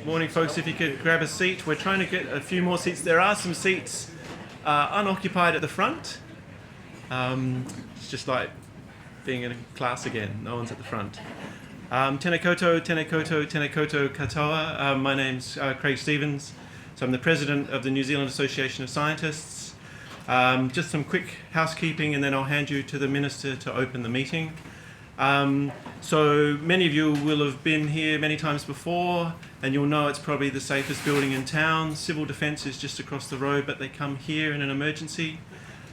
Morning, folks. If you could grab a seat. We're trying to get a few more seats. There are some seats unoccupied at the front. It's just like being in a class again. No one's at the front. Tēnā koutou, tēnā koutou, tēnā koutou katoa. My name's Craig Stevens. So I'm the president of the New Zealand Association of Scientists. Just some quick housekeeping, and then I'll hand you to the Minister to open the meeting. So many of you will have been here many times before, and you'll know it's probably the safest building in town. Civil Defence is just across the road, but they come here in an emergency.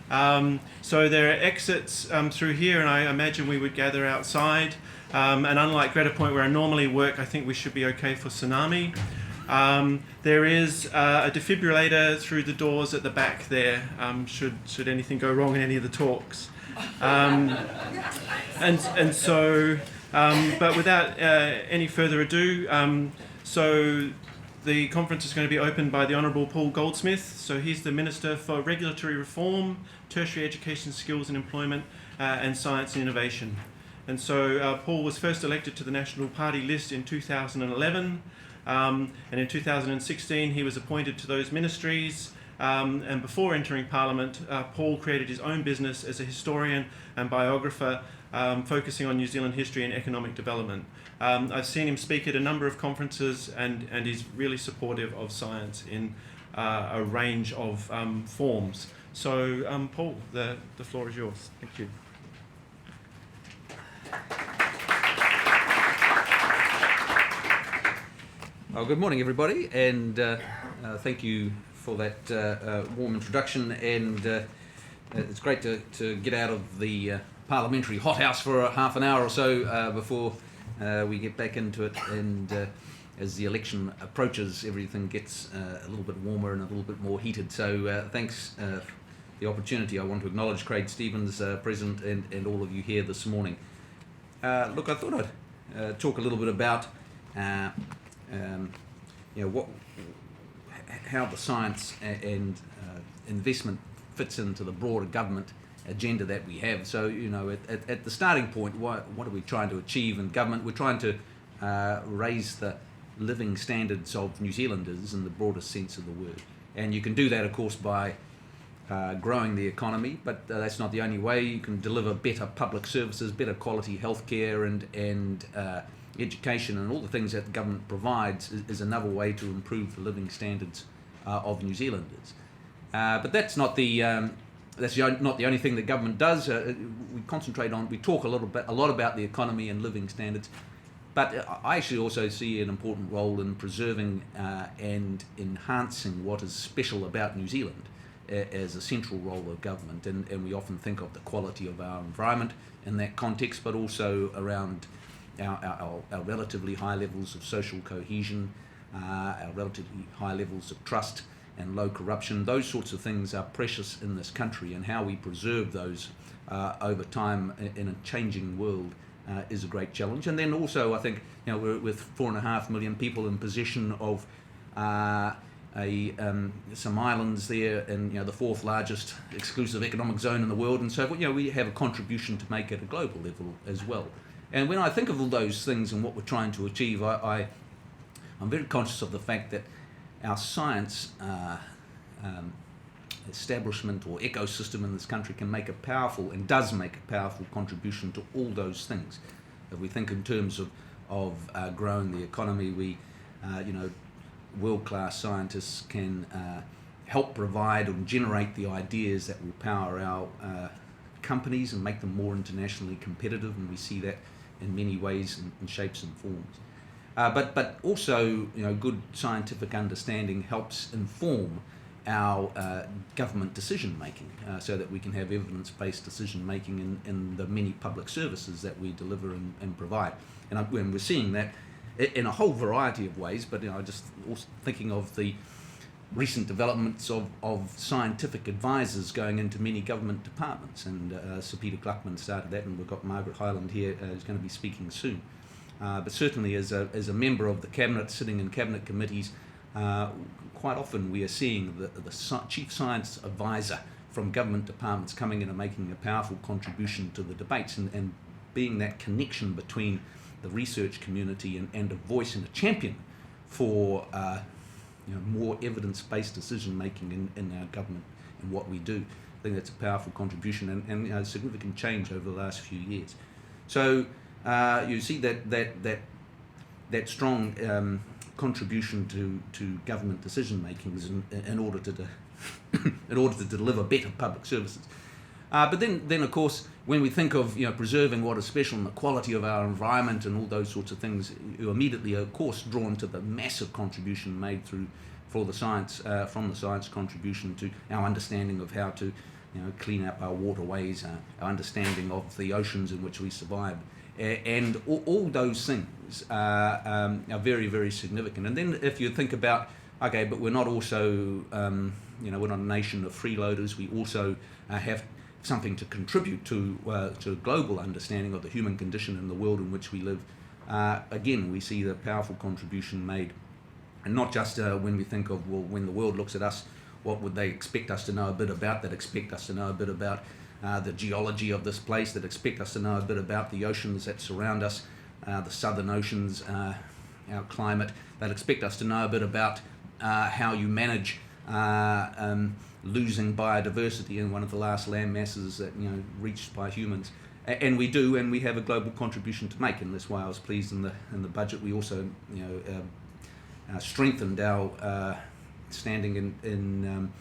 So there are exits through here, and I imagine we would gather outside. And unlike Greta Point, where I normally work, I think we should be okay for tsunami. There is a defibrillator through the doors at the back there, should anything go wrong in any of the talks. But without any further ado, so the conference is going to be opened by the Honourable Paul Goldsmith. So he's the Minister for Regulatory Reform, Tertiary Education, Skills and Employment, and Science and Innovation. And so Paul was first elected to the National Party list in 2011, and in 2016 he was appointed to those ministries. And before entering Parliament, Paul created his own business as a historian and biographer, focusing on New Zealand history and economic development. I've seen him speak at a number of conferences, and he's really supportive of science in a range of forms. So, Paul, the floor is yours. Thank you. Well, good morning, everybody, and thank you for that warm introduction. And it's great to get out of the parliamentary hothouse for half an hour or so before we get back into it. And as the election approaches, everything gets a little bit warmer and a little bit more heated. So thanks for the opportunity. I want to acknowledge Craig Stevens, President, and all of you here this morning. Look, I thought I'd talk a little bit about how the science and investment fits into the broader government agenda that we have. So, at the starting point, what are we trying to achieve in government? We're trying to raise the living standards of New Zealanders in the broadest sense of the word. And you can do that, of course, by growing the economy, but that's not the only way. You can deliver better public services, better quality healthcare and education, and all the things that the government provides is another way to improve the living standards of New Zealanders. But that's not the only thing that government does. We talk a lot about the economy and living standards, but I actually also see an important role in preserving and enhancing what is special about New Zealand as a central role of government. And we often think of the quality of our environment in that context, but also around our relatively high levels of social cohesion, our relatively high levels of trust and low corruption. Those sorts of things are precious in this country, and how we preserve those over time in a changing world is a great challenge. And then also, I think, we're with 4.5 million people in possession of some islands there, and the fourth largest exclusive economic zone in the world, and so we have a contribution to make at a global level as well. And when I think of all those things and what we're trying to achieve, I'm very conscious of the fact that our science establishment or ecosystem in this country can make a powerful, and does make a powerful contribution to all those things. If we think in terms of growing the economy, world-class scientists can help provide and generate the ideas that will power our companies and make them more internationally competitive, and we see that in many ways and shapes and forms. But also, good scientific understanding helps inform our government decision making, so that we can have evidence-based decision making in the many public services that we deliver and provide. And we're seeing that in a whole variety of ways, but just also thinking of the recent developments of scientific advisors going into many government departments, and Sir Peter Gluckman started that, and we've got Margaret Island here who's going to be speaking soon. But certainly as a member of the Cabinet, sitting in Cabinet committees, quite often we are seeing the chief science advisor from government departments coming in and making a powerful contribution to the debates, and being that connection between the research community and a voice and a champion for more evidence-based decision making in our government and what we do. I think that's a powerful contribution and significant change over the last few years. So you see that strong contribution to government decision making is in order to deliver better public services. But then of course, when we think of preserving what is special and the quality of our environment and all those sorts of things, you're immediately, of course, drawn to the massive contribution made from the science contribution to our understanding of how to clean up our waterways, our understanding of the oceans in which we survive. And all those things are very, very significant. And then if you think about, okay, but we're not also, we're not a nation of freeloaders. We also have something to contribute to a global understanding of the human condition in the world in which we live. Again, we see the powerful contribution made, and not just when we think of, well, when the world looks at us, what would they expect us to know a bit about? They'd expect us to know a bit about the geology of this place, that expect us to know a bit about the oceans that surround us, the southern oceans, our climate. They'd expect us to know a bit about how you manage losing biodiversity in one of the last land masses that reached by humans. And we do, and we have a global contribution to make, and that's why I was pleased in the budget. We also strengthened our standing in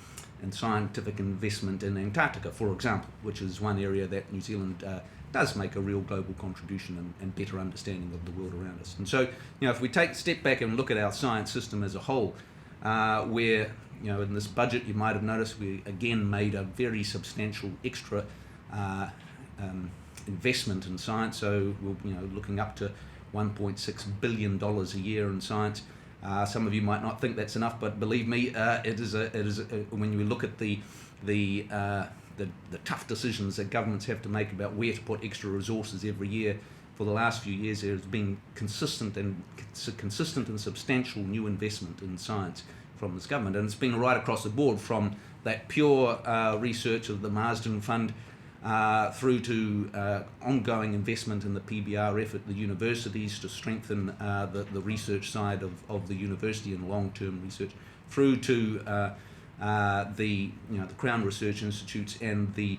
scientific investment in Antarctica, for example, which is one area that New Zealand does make a real global contribution and better understanding of the world around us. And so, if we take a step back and look at our science system as a whole, where in this budget you might have noticed we again made a very substantial extra investment in science. So we're looking up to $1.6 billion a year in science. Some of you might not think that's enough, but believe me, it is when you look at the tough decisions that governments have to make about where to put extra resources every year. For the last few years, there has been consistent and substantial new investment in science from this government, and it's been right across the board, from that pure research of the Marsden Fund through to ongoing investment in the PBR effort, the universities to strengthen the research side of the university and long-term research, through to the Crown Research Institutes and the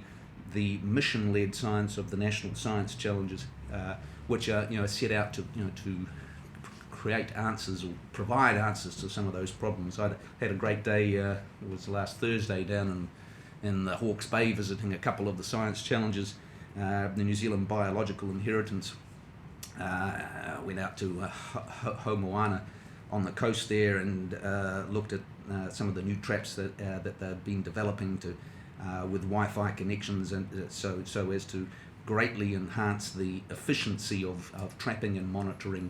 mission-led science of the National Science Challenges, which are set out to create answers or provide answers to some of those problems. I had a great day. It was last Thursday down in the Hawke's Bay visiting a couple of the science challenges, the New Zealand Biological Inheritance. Went out to Homoana on the coast there and looked at some of the new traps that they've been developing with Wi-Fi connections, and so as to greatly enhance the efficiency of trapping and monitoring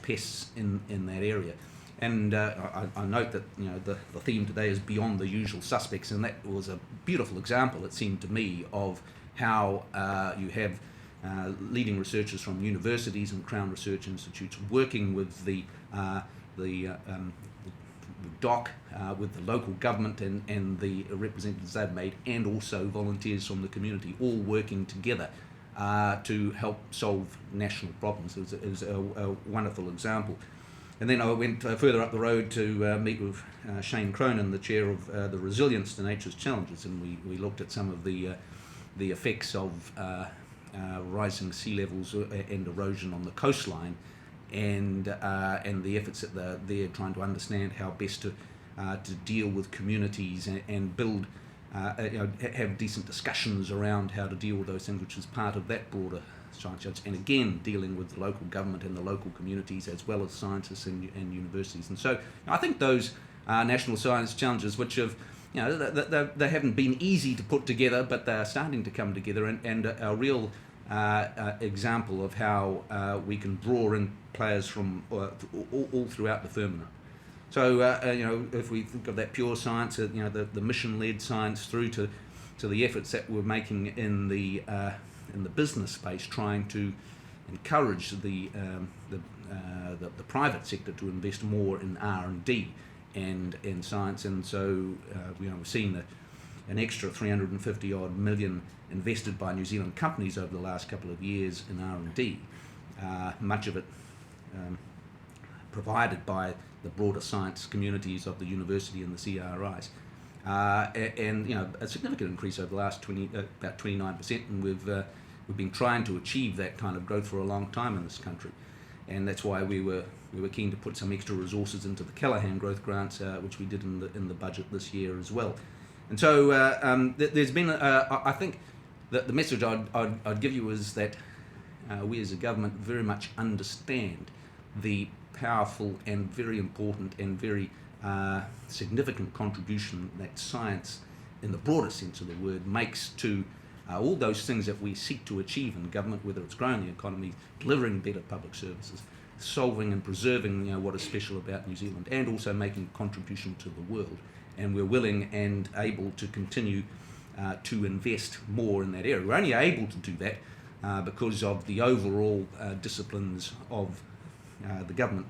pests in that area. And I note that the theme today is beyond the usual suspects, and that was a beautiful example, it seemed to me, of how you have leading researchers from universities and Crown Research Institutes working with the DOC, with the local government and the representatives they've made, and also volunteers from the community, all working together to help solve national problems. It was a wonderful example. And then I went further up the road to meet with Shane Cronin, the chair of the Resilience to Nature's Challenges, and we looked at some of the effects of rising sea levels and erosion on the coastline, and the efforts that they're trying to understand how best to deal with communities and build, have decent discussions around how to deal with those things, which is part of that broader science, and again dealing with the local government and the local communities as well as scientists and universities. And so I think those national science challenges, which have they haven't been easy to put together, but they're starting to come together, and a real example of how we can draw in players from all throughout the firmament. So if we think of that pure science, the mission-led science, through to the efforts that we're making in the business space, trying to encourage the private sector to invest more in R&D and in science, and so we've seen an extra 350 odd million invested by New Zealand companies over the last couple of years in R&D, much of it provided by broader science communities of the university and the CRIs. And a significant increase over the last about 29%, and we've been trying to achieve that kind of growth for a long time in this country, and that's why we were keen to put some extra resources into the Callaghan growth grants, which we did in the budget this year as well. And so there's been I think that the message I'd give you is that we as a government very much understand the powerful and very important and very significant contribution that science, in the broader sense of the word, makes to all those things that we seek to achieve in government, whether it's growing the economy, delivering better public services, solving and preserving what is special about New Zealand, and also making a contribution to the world. And we're willing and able to continue to invest more in that area. We're only able to do that because of the overall disciplines of the government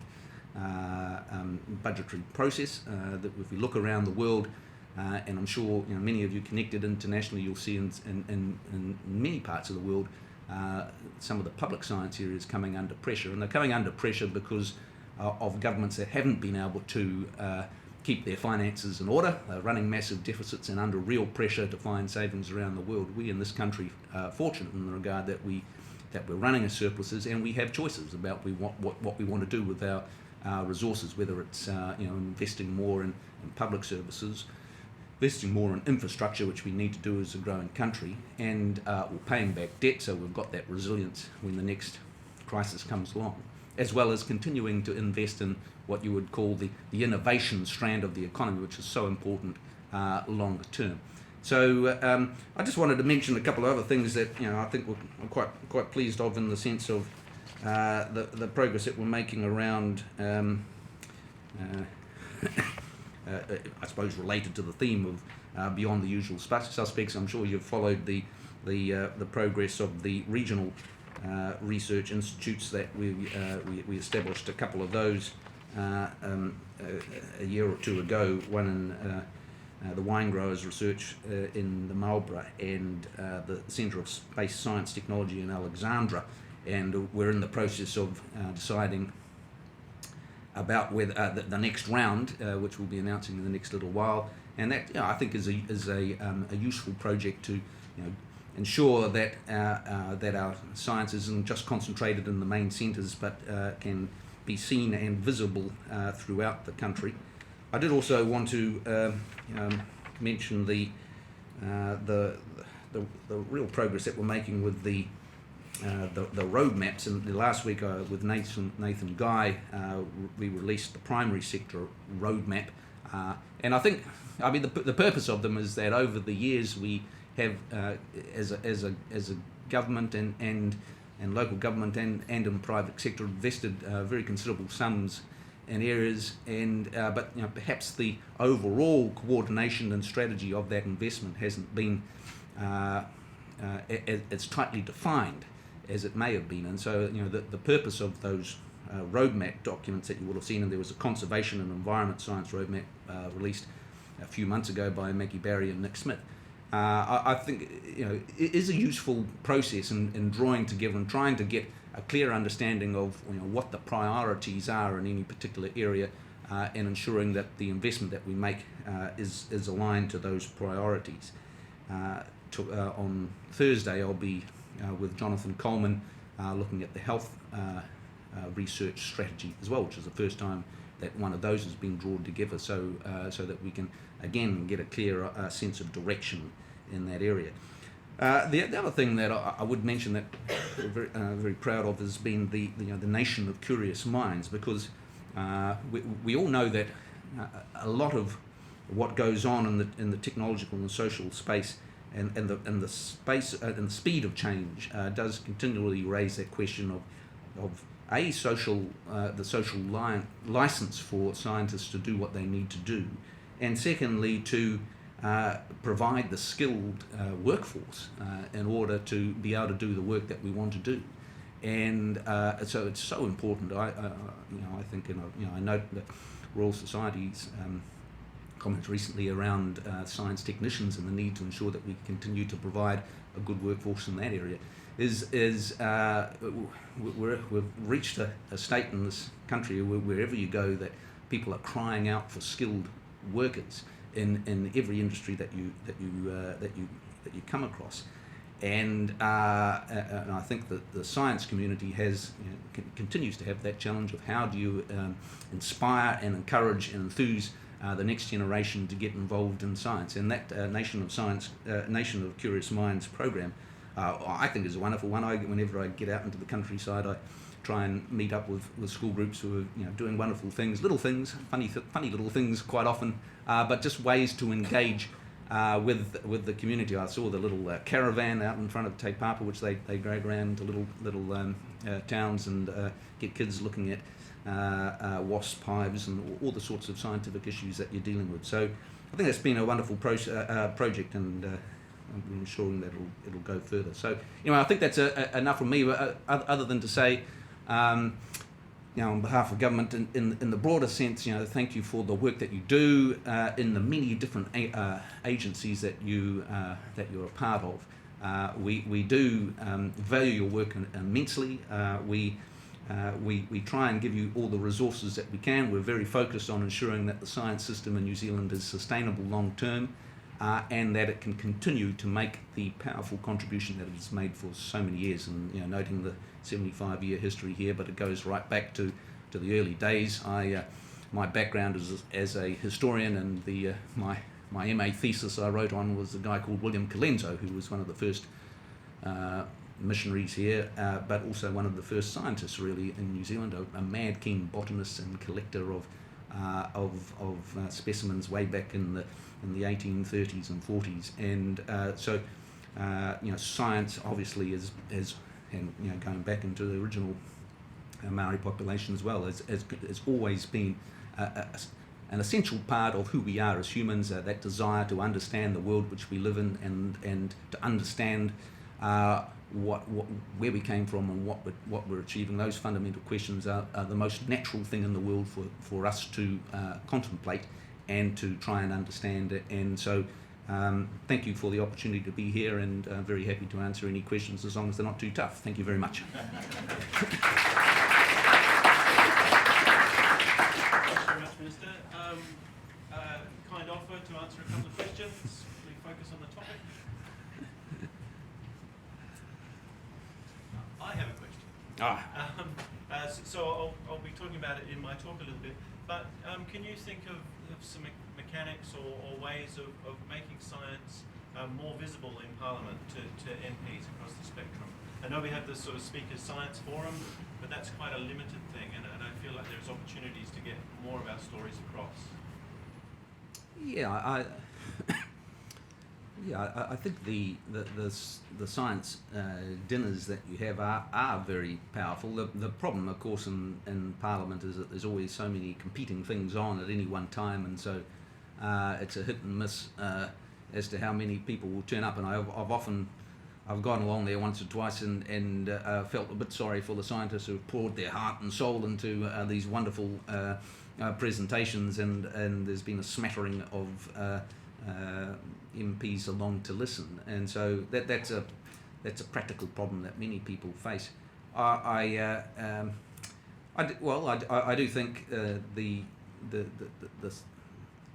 budgetary process. That if we look around the world, and I'm sure many of you connected internationally, you'll see in many parts of the world some of the public science areas coming under pressure, and they're coming under pressure because of governments that haven't been able to keep their finances in order. They're running massive deficits and under real pressure to find savings around the world. We in this country are fortunate in the regard that we're running a surpluses, and we have choices about what we want to do with our resources, whether it's investing more in public services, investing more in infrastructure, which we need to do as a growing country, and we're paying back debt so we've got that resilience when the next crisis comes along, as well as continuing to invest in what you would call the innovation strand of the economy, which is so important longer term. So I just wanted to mention a couple of other things that I think we're quite pleased of, in the sense of the progress that we're making around I suppose related to the theme of beyond the usual suspects. I'm sure you've followed the progress of the regional research institutes that we established a couple of those a year or two ago. One in the Wine Growers Research in the Marlborough, and the Centre of Space Science Technology in Alexandra, and we're in the process of deciding about whether the next round, which we'll be announcing in the next little while, and that I think is a useful project to ensure that our science isn't just concentrated in the main centres, but can be seen and visible throughout the country. I did also want to mention the real progress that we're making with the road maps. And last week with Nathan Guy, we released the primary sector road map, and I mean the purpose of them is that over the years we have as a government and local government and in the private sector invested very considerable sums in areas, and but perhaps the overall coordination and strategy of that investment hasn't been as tightly defined as it may have been. And so the purpose of those roadmap documents that you will have seen, and there was a conservation and environment science roadmap released a few months ago by Maggie Barry and Nick Smith, I think it is a useful process in drawing together and trying to get a clear understanding of what the priorities are in any particular area, and ensuring that the investment that we make is aligned to those priorities. On Thursday I'll be with Jonathan Coleman looking at the health research strategy as well, which is the first time that one of those has been drawn together, so that we can again get a clear sense of direction in that area. The other thing that I would mention that we're very proud of has been the nation of curious minds, because we all know that a lot of what goes on in the technological and the social space and the space and the speed of change does continually raise that question of the social license for scientists to do what they need to do, and secondly to provide the skilled workforce in order to be able to do the work that we want to do. And so it's so important. I think I note that Royal Society's comments recently around science technicians and the need to ensure that we continue to provide a good workforce in that area. We've reached a state in this country where wherever you go that people are crying out for skilled workers in every industry that you come across. And I think that the science community has continues to have that challenge of how do you inspire and encourage and enthuse the next generation to get involved in science. And that Nation of Curious Minds program, I think is a wonderful one. Whenever I get out into the countryside, I try and meet up with school groups who are doing wonderful things, little things, funny little things quite often, but just ways to engage with the community. I saw the little caravan out in front of Te Papa, which they drag around to little towns and get kids looking at wasp hives and all the sorts of scientific issues that you're dealing with. So I think that's been a wonderful project, and I'm ensuring that it'll go further. So I think that's enough from me, other than to say, on behalf of government, in the broader sense, thank you for the work that you do in the many different agencies that you're a part of. We do value your work immensely. We try and give you all the resources that we can. We're very focused on ensuring that the science system in New Zealand is sustainable long term, and that it can continue to make the powerful contribution that it's made for so many years. And noting the 75-year history here, but it goes right back to the early days. My background is as a historian, and my MA thesis I wrote on was a guy called William Colenso, who was one of the first missionaries here, but also one of the first scientists really in New Zealand, a mad keen botanist and collector of specimens way back in the 1830s and 40s. And so science obviously is and going back into the original Maori population as well, has always been an essential part of who we are as humans, that desire to understand the world which we live in, and to understand where we came from and what we're achieving. Those fundamental questions are the most natural thing in the world for us to contemplate and to try and understand it. And so thank you for the opportunity to be here, and very happy to answer any questions as long as they're not too tough. Thank you very much. Thanks very much, Minister. Kind offer to answer a couple of questions. We focus on the topic. I have a question. So I'll be talking about it in my talk a little bit. But can you think of some mechanics or ways of making science more visible in Parliament to MPs across the spectrum? I know we have this sort of Speakers Science Forum, but that's quite a limited thing, and I feel like there's opportunities to get more of our stories across. Yeah, I think the science dinners that you have are very powerful. The problem, of course, in Parliament is that there's always so many competing things on at any one time, and so it's a hit and miss as to how many people will turn up. And I've gone along there once or twice and felt a bit sorry for the scientists who have poured their heart and soul into these wonderful presentations, and there's been a smattering of MPs along to listen, and so that's a practical problem that many people face. I do think the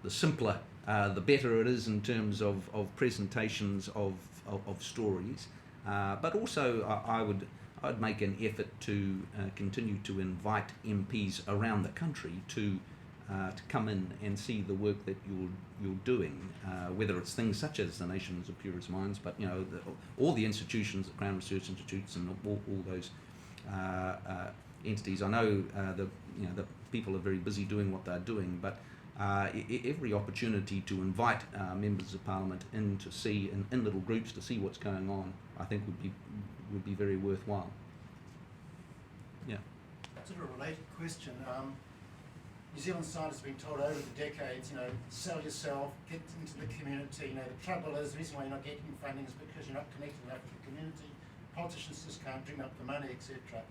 simpler the better it is in terms of presentations of stories, but also I'd make an effort to continue to invite MPs around the country to come in and see the work that you're doing, whether it's things such as the Nations of Curious Minds, but all the institutions, the Crown Research Institutes, and all those entities. I know the people are very busy doing what they're doing, but every opportunity to invite members of Parliament in to see in little groups to see what's going on, I think would be very worthwhile. Yeah. Sort of a related question. New Zealand scientists have been told over the decades, sell yourself, get into the community. The trouble is, the reason why you're not getting funding is because you're not connected enough with the community. Politicians just can't dream up the money, etc.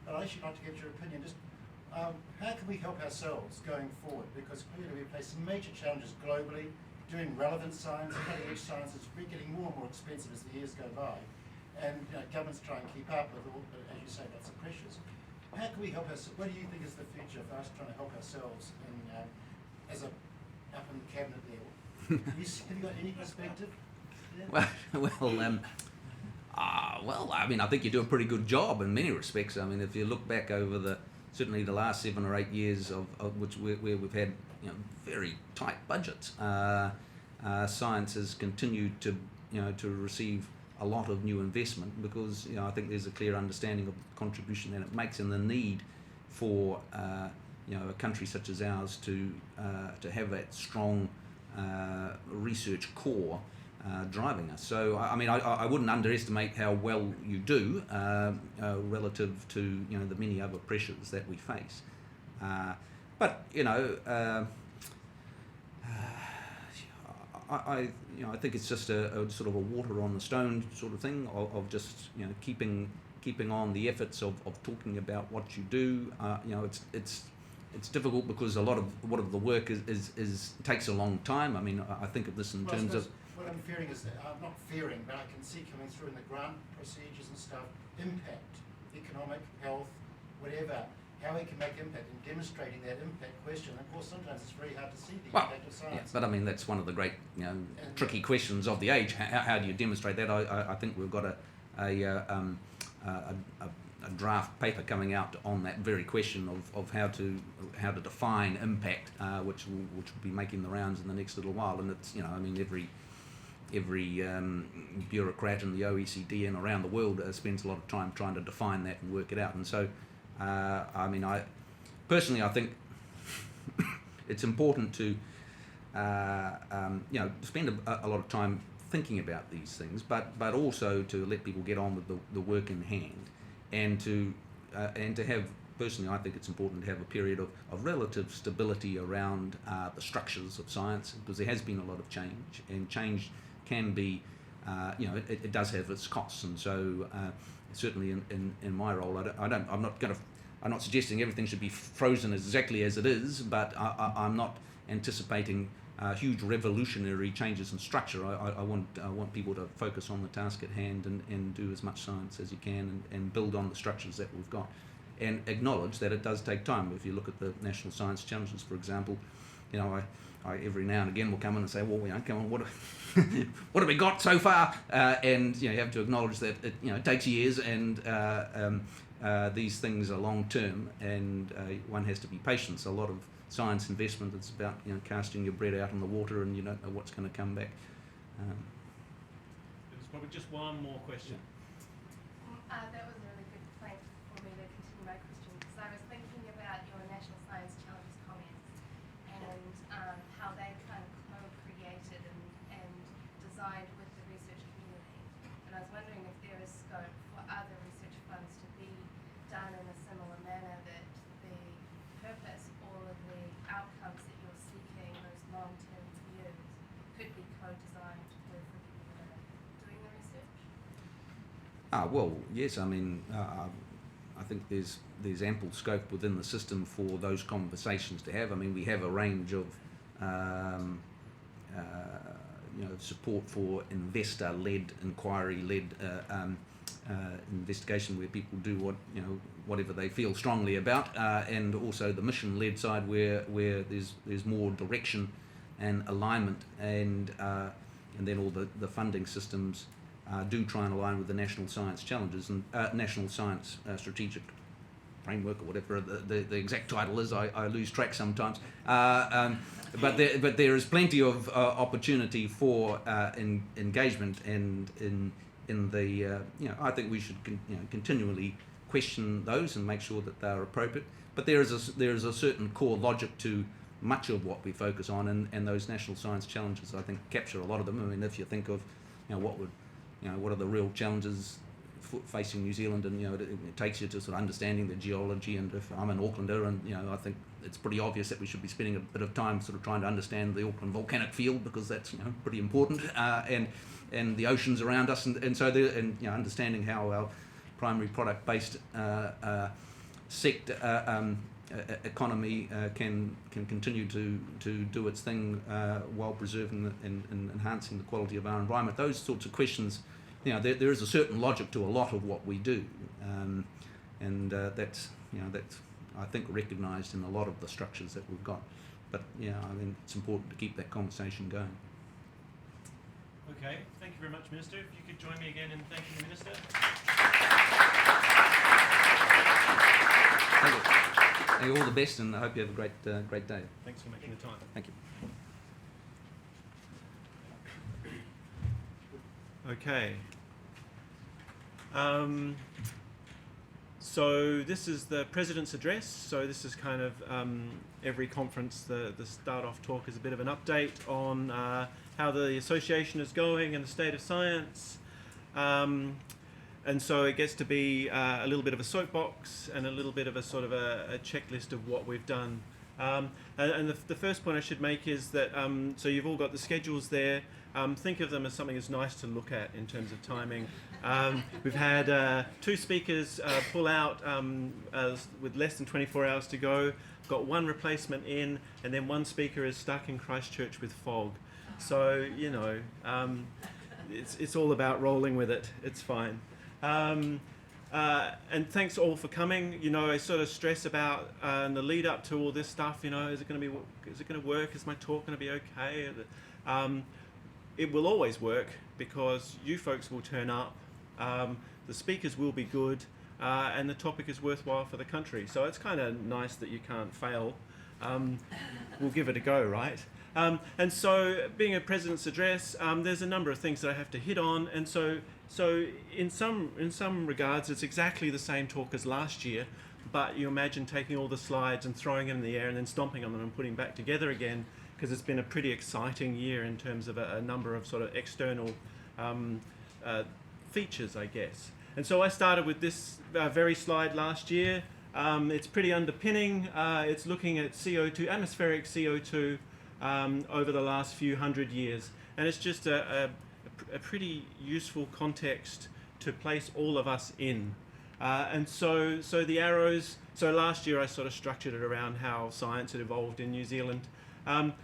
But I'd actually like to get your opinion. Just how can we help ourselves going forward? Because clearly we face some major challenges globally. Doing relevant science, cutting-edge science is getting more and more expensive as the years go by. And governments try and keep up with all, as you say, lots of pressures. how can we help us? What do you think is the future for us trying to help ourselves as a up in the cabinet level? Have you got any perspective? Yeah. Well, I mean, I think you do a pretty good job in many respects. I mean, if you look back over certainly the last 7 or 8 years of which where we've had very tight budgets, science has continued to receive a lot of new investment because I think there's a clear understanding of the contribution that it makes and the need for a country such as ours to have that strong research core driving us. So I mean, I wouldn't underestimate how well you do relative to the many other pressures that we face. But I think it's just a sort of a water on the stone sort of thing of just keeping on the efforts of talking about what you do. It's difficult because a lot of the work is takes a long time. I mean, I think of this in terms of what I'm fearing is that I'm not fearing, but I can see coming through in the grant procedures and stuff, impact, economic, health, whatever. How we can make impact and demonstrating that impact question. Of course, sometimes it's very hard to see the impact of science. Yeah, but I mean, that's one of the great, tricky questions of the age. How do you demonstrate that? I think we've got a draft paper coming out on that very question of how to define impact, which will be making the rounds in the next little while. And it's I mean every bureaucrat in the OECD and around the world spends a lot of time trying to define that and work it out. And so. I mean, I think it's important to, spend a lot of time thinking about these things, but also to let people get on with the work in hand, and to have. Personally, I think it's important to have a period of relative stability around the structures of science, because there has been a lot of change, and change can be, it does have its costs, and so. Certainly in my role, I'm not suggesting everything should be frozen exactly as it is, but I'm not anticipating huge revolutionary changes in structure. I want people to focus on the task at hand and do as much science as you can and build on the structures that we've got, and acknowledge that it does take time. If you look at the National Science Challenges, for example, I every now and again will come in and say, well, come on, what have we got so far? And you have to acknowledge that it takes years, and these things are long term, and one has to be patient. So a lot of science investment, it's about casting your bread out in the water, and you don't know what's going to come back. There's probably just one more question. That was a really good point for me to continue my question, because I was thinking about your National Science Challenges comments and how they kind of co-created and designed with the research community. And I was wondering if there is scope for other research funds to be done in a similar manner, that the purpose, all of the outcomes that you're seeking, those long-term views, could be co-designed with the people that are doing the research? Well, yes. I mean, I think there's ample scope within the system for those conversations to have. I mean, we have a range of support for investor-led, inquiry-led investigation, where people do whatever they feel strongly about, and also the mission-led side where there's more direction and alignment, and then all the funding systems do try and align with the National Science Challenges and National Science Strategic Framework, or whatever the exact title is. I lose track sometimes. But there is plenty of opportunity for engagement, and in the I think we should continually question those and make sure that they are appropriate. But there is a certain core logic to much of what we focus on, and those National Science Challenges, I think, capture a lot of them. I mean, if you think of what are the real challenges facing New Zealand, and it takes you to sort of understanding the geology. And if I'm an Aucklander, and I think it's pretty obvious that we should be spending a bit of time sort of trying to understand the Auckland volcanic field, because that's pretty important, and the oceans around us, and so understanding how our primary product based sector economy can continue to do its thing while preserving and enhancing the quality of our environment. Those sorts of questions, there is a certain logic to a lot of what we do, and that's that's, I think, recognised in a lot of the structures that we've got. But I think it's important to keep that conversation going. Okay, thank you very much, Minister. If you could join me again in thanking the Minister. Thank you. Thank you. All the best, and I hope you have a great day. Thanks for making the time. Thank you. Okay. So this is the President's Address. So this is kind of every conference, the start-off talk is a bit of an update on how the association is going and the state of science. And so it gets to be a little bit of a soapbox and a little bit of a sort of a checklist of what we've done. And the first point I should make is that, so you've all got the schedules there. Think of them as something that's nice to look at in terms of timing. We've had 2 speakers pull out with less than 24 hours to go. Got 1 replacement in, and then 1 speaker is stuck in Christchurch with fog. So, it's all about rolling with it. It's fine. And thanks all for coming. I sort of stress about in the lead up to all this stuff. Is it going to work? Is my talk going to be okay? It will always work because you folks will turn up. The speakers will be good, and the topic is worthwhile for the country. So it's kind of nice that you can't fail. We'll give it a go, right? And so, being a President's Address, there's a number of things that I have to hit on, and so in some regards, it's exactly the same talk as last year, but you imagine taking all the slides and throwing them in the air and then stomping on them and putting back together again, because it's been a pretty exciting year in terms of a number of sort of external features, I guess. And so I started with this very slide last year. It's pretty underpinning. It's looking at CO2, atmospheric CO2, over the last few hundred years. And it's just a pretty useful context to place all of us in. And so the arrows, so last year I sort of structured it around how science had evolved in New Zealand.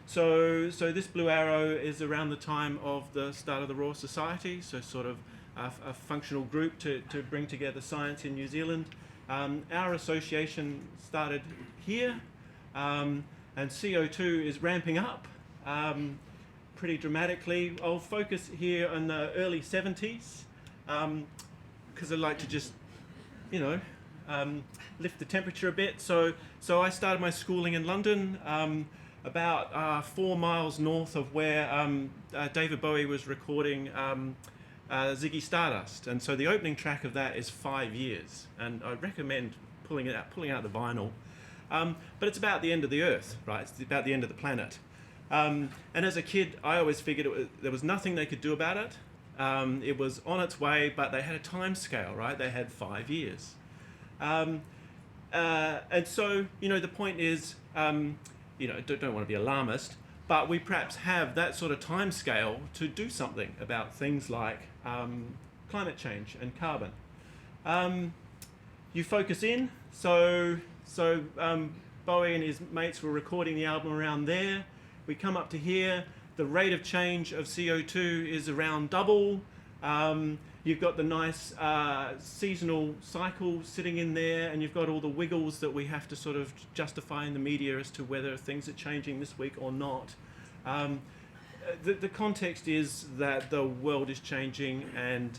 So this blue arrow is around the time of the start of the Royal Society, so sort of a functional group to bring together science in New Zealand. Our association started here, and CO2 is ramping up pretty dramatically. I'll focus here on the early 70s, because I like to just, lift the temperature a bit. So I started my schooling in London, about 4 miles north of where David Bowie was recording Ziggy Stardust, and so the opening track of that is 5 years, and I recommend pulling out the vinyl. But it's about the end of the Earth, right? It's about the end of the planet. And as a kid, I always figured there was nothing they could do about it. It was on its way, but they had a time scale, right? They had 5 years. And so, the point is, don't want to be alarmist, but we perhaps have that sort of time scale to do something about things like climate change and carbon. You focus in, so Bowie and his mates were recording the album around there. We come up to here, the rate of change of CO2 is around double. You've got the nice seasonal cycle sitting in there, and you've got all the wiggles that we have to sort of justify in the media as to whether things are changing this week or not. The context is that the world is changing, and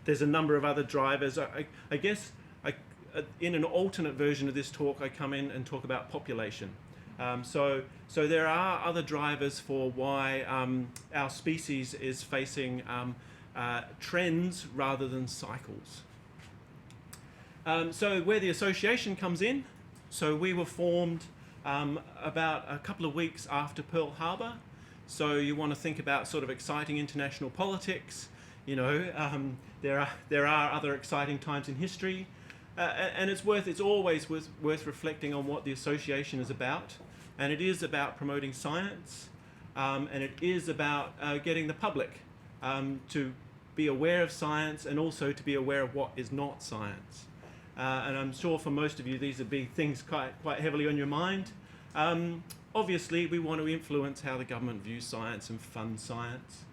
there's a number of other drivers. I guess in an alternate version of this talk, I come in and talk about population. So there are other drivers for why our species is facing trends rather than cycles. So where the association comes in, so we were formed about a couple of weeks after Pearl Harbor. So you want to think about sort of exciting international politics. There are other exciting times in history. And it's always worth reflecting on what the association is about, and it is about promoting science, and it is about getting the public to be aware of science and also to be aware of what is not science. And I'm sure for most of you these would be things quite heavily on your mind. Obviously, we want to influence how the government views science and funds science.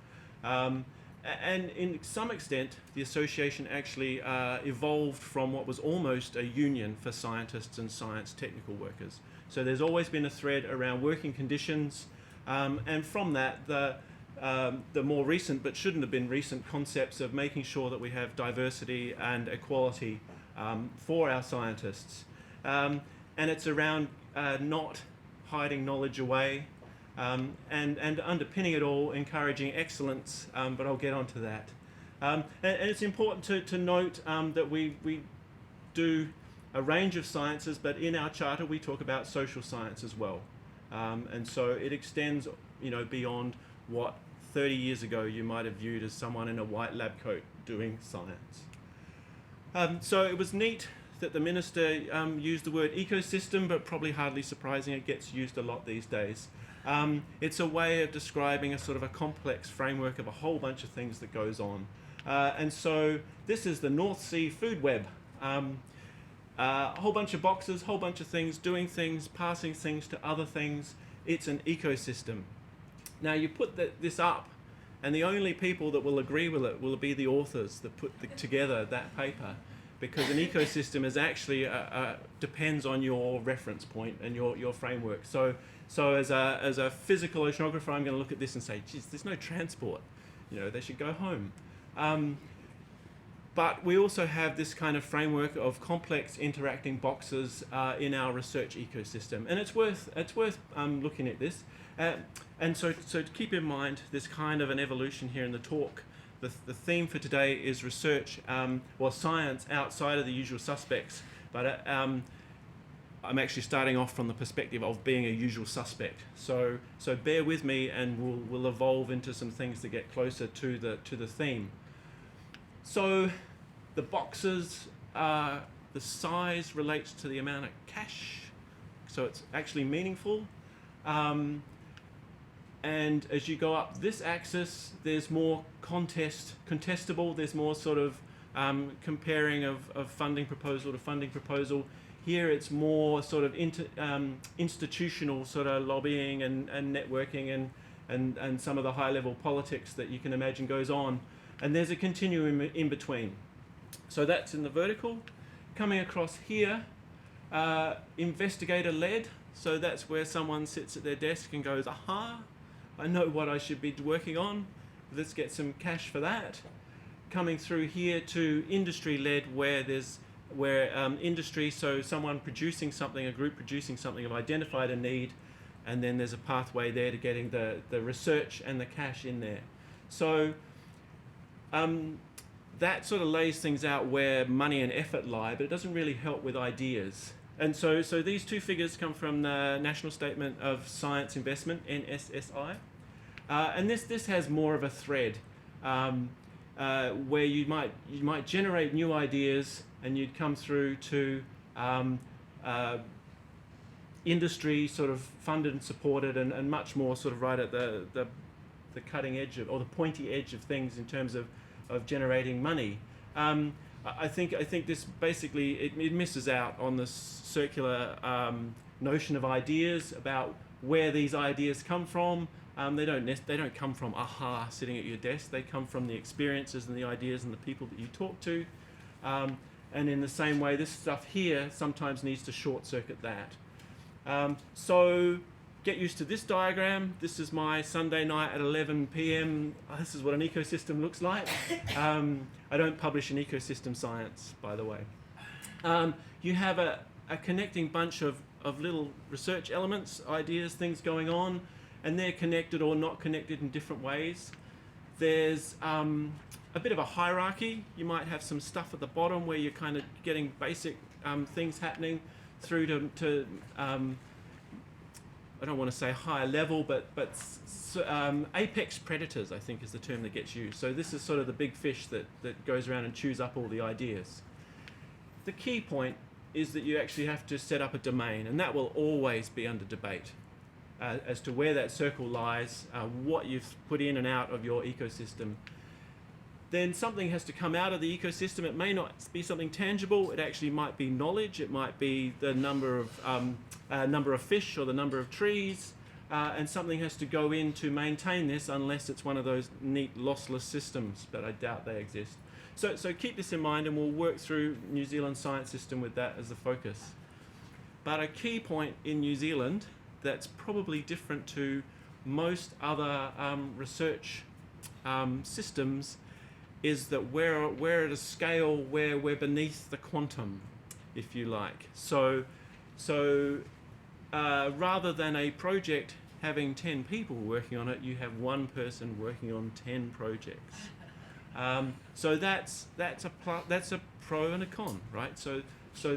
And in some extent, the association actually evolved from what was almost a union for scientists and science technical workers. So there's always been a thread around working conditions, and from that, the more recent, but shouldn't have been recent, concepts of making sure that we have diversity and equality for our scientists. And it's around not hiding knowledge away, and underpinning it all, encouraging excellence, but I'll get onto that. And it's important to note that we do a range of sciences, but in our charter we talk about social science as well. And so it extends, beyond what 30 years ago you might have viewed as someone in a white lab coat doing science. So it was neat that the minister used the word ecosystem, but probably hardly surprising, it gets used a lot these days. It's a way of describing a sort of a complex framework of a whole bunch of things that goes on. And so this is the North Sea food web. A whole bunch of boxes, whole bunch of things, doing things, passing things to other things. It's an ecosystem. Now you put this up, and the only people that will agree with it will be the authors that put together that paper, because an ecosystem is actually depends on your reference point and your framework. So as a physical oceanographer, I'm going to look at this and say, geez, there's no transport. They should go home. But we also have this kind of framework of complex interacting boxes in our research ecosystem, and it's worth looking at this. And so to keep in mind, there's kind of an evolution here in the talk. The theme for today is research or science outside of the usual suspects, but I'm actually starting off from the perspective of being a usual suspect. So bear with me, and we'll evolve into some things that get closer to the theme. So the boxes, the size relates to the amount of cash, so it's actually meaningful. And as you go up this axis, there's more contestable, there's more sort of comparing of funding proposal to funding proposal. Here it's more sort of institutional sort of lobbying and networking and some of the high level politics that you can imagine goes on. And there's a continuum in between. So that's in the vertical. Coming across here, investigator led. So that's where someone sits at their desk and goes, aha, I know what I should be working on. Let's get some cash for that. Coming through here to industry led, where industry, so someone producing something, a group producing something, have identified a need, and then there's a pathway there to getting the research and the cash in there. So that sort of lays things out where money and effort lie, but it doesn't really help with ideas. And so these two figures come from the National Statement of Science Investment, NSSI, and this has more of a thread where you might generate new ideas, and you'd come through to industry sort of funded and supported, and much more sort of right at the cutting edge of, or the pointy edge of things in terms of generating money. I think this basically it misses out on the circular notion of ideas, about where these ideas come from. They don't come from aha sitting at your desk. They come from the experiences and the ideas and the people that you talk to. And in the same way, this stuff here sometimes needs to short circuit that. So get used to this diagram. This is my Sunday night at 11 p.m. This is what an ecosystem looks like. I don't publish in ecosystem science, by the way. You have a connecting bunch of little research elements, ideas, things going on, and they're connected or not connected in different ways. There's a bit of a hierarchy. You might have some stuff at the bottom where you're kind of getting basic things happening, through to I don't want to say higher level, but apex predators, I think, is the term that gets used. So this is sort of the big fish that goes around and chews up all the ideas. The key point is that you actually have to set up a domain, and that will always be under debate as to where that circle lies, what you've put in and out of your ecosystem. Then something has to come out of the ecosystem. It may not be something tangible. It actually might be knowledge. It might be the number of fish or the number of trees. and something has to go in to maintain this, unless it's one of those neat lossless systems, but I doubt they exist. So keep this in mind, and we'll work through New Zealand science system with that as the focus. But a key point in New Zealand that's probably different to most other research systems is that we're at a scale where we're beneath the quantum, if you like. So rather than a project having 10 people working on it, you have one person working on 10 projects. So that's a pro and a con, right? So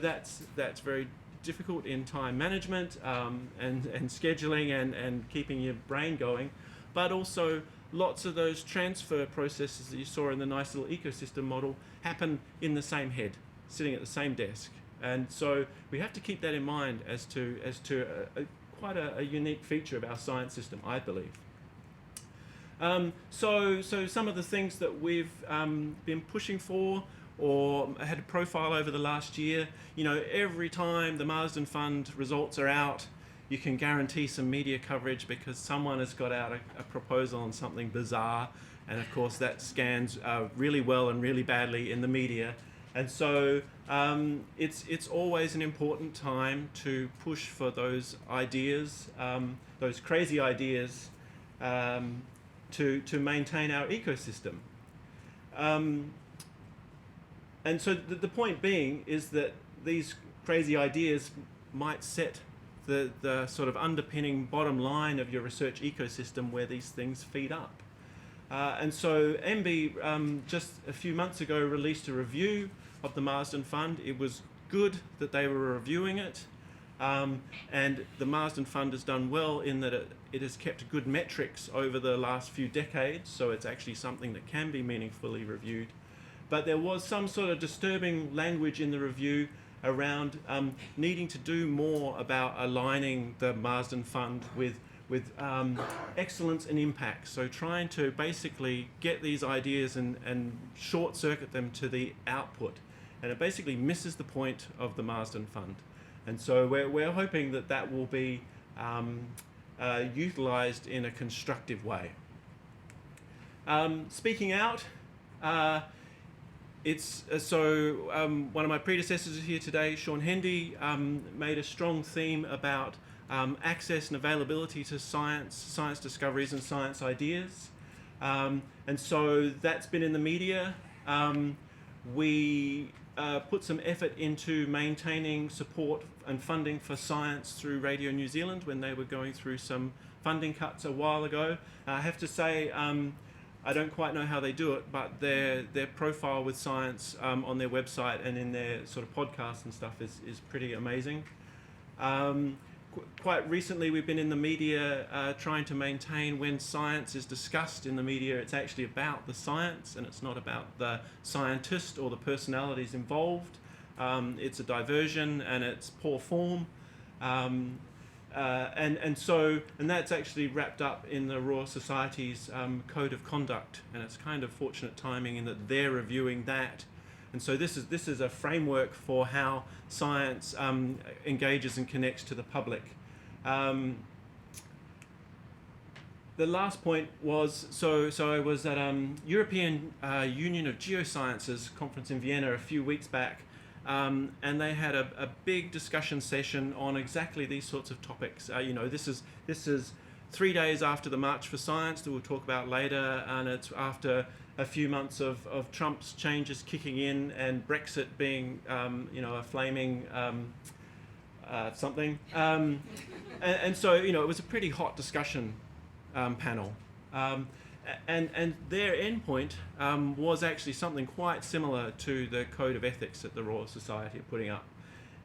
that's very difficult in time management and scheduling and keeping your brain going, but also lots of those transfer processes that you saw in the nice little ecosystem model happen in the same head, sitting at the same desk. And so we have to keep that in mind as to quite a unique feature of our science system, I believe. So some of the things that we've been pushing for or had a profile over the last year, every time the Marsden Fund results are out, you can guarantee some media coverage because someone has got out a proposal on something bizarre, and of course that scans really well and really badly in the media. And so it's always an important time to push for those ideas, those crazy ideas, to maintain our ecosystem. And so the point being is that these crazy ideas might set the sort of underpinning bottom line of your research ecosystem where these things feed up. And so MB just a few months ago released a review of the Marsden Fund. It was good that they were reviewing it, and the Marsden Fund has done well in that it has kept good metrics over the last few decades, so it's actually something that can be meaningfully reviewed. But there was some sort of disturbing language in the review around needing to do more about aligning the Marsden Fund with excellence and impact. So trying to basically get these ideas and short circuit them to the output. And it basically misses the point of the Marsden Fund. And so we're hoping that will be utilised in a constructive way. Speaking out, one of my predecessors here today, Sean Hendy, made a strong theme about access and availability to science discoveries and science ideas. And so that's been in the media. We put some effort into maintaining support and funding for science through Radio New Zealand when they were going through some funding cuts a while ago. I have to say, I don't quite know how they do it, but their profile with science on their website and in their sort of podcasts and stuff is pretty amazing. Quite recently we've been in the media trying to maintain when science is discussed in the media, it's actually about the science and it's not about the scientist or the personalities involved. It's a diversion and it's poor form. And that's actually wrapped up in the Royal Society's Code of Conduct, and it's kind of fortunate timing in that they're reviewing that. And so this is a framework for how science engages and connects to the public. The last point was, so I was at European Union of Geosciences conference in Vienna a few weeks back, and they had a big discussion session on exactly these sorts of topics. This is 3 days after the March for Science that we'll talk about later, and it's after a few months of Trump's changes kicking in and Brexit being, a flaming something. And so, it was a pretty hot discussion panel. And their endpoint was actually something quite similar to the Code of Ethics that the Royal Society are putting up.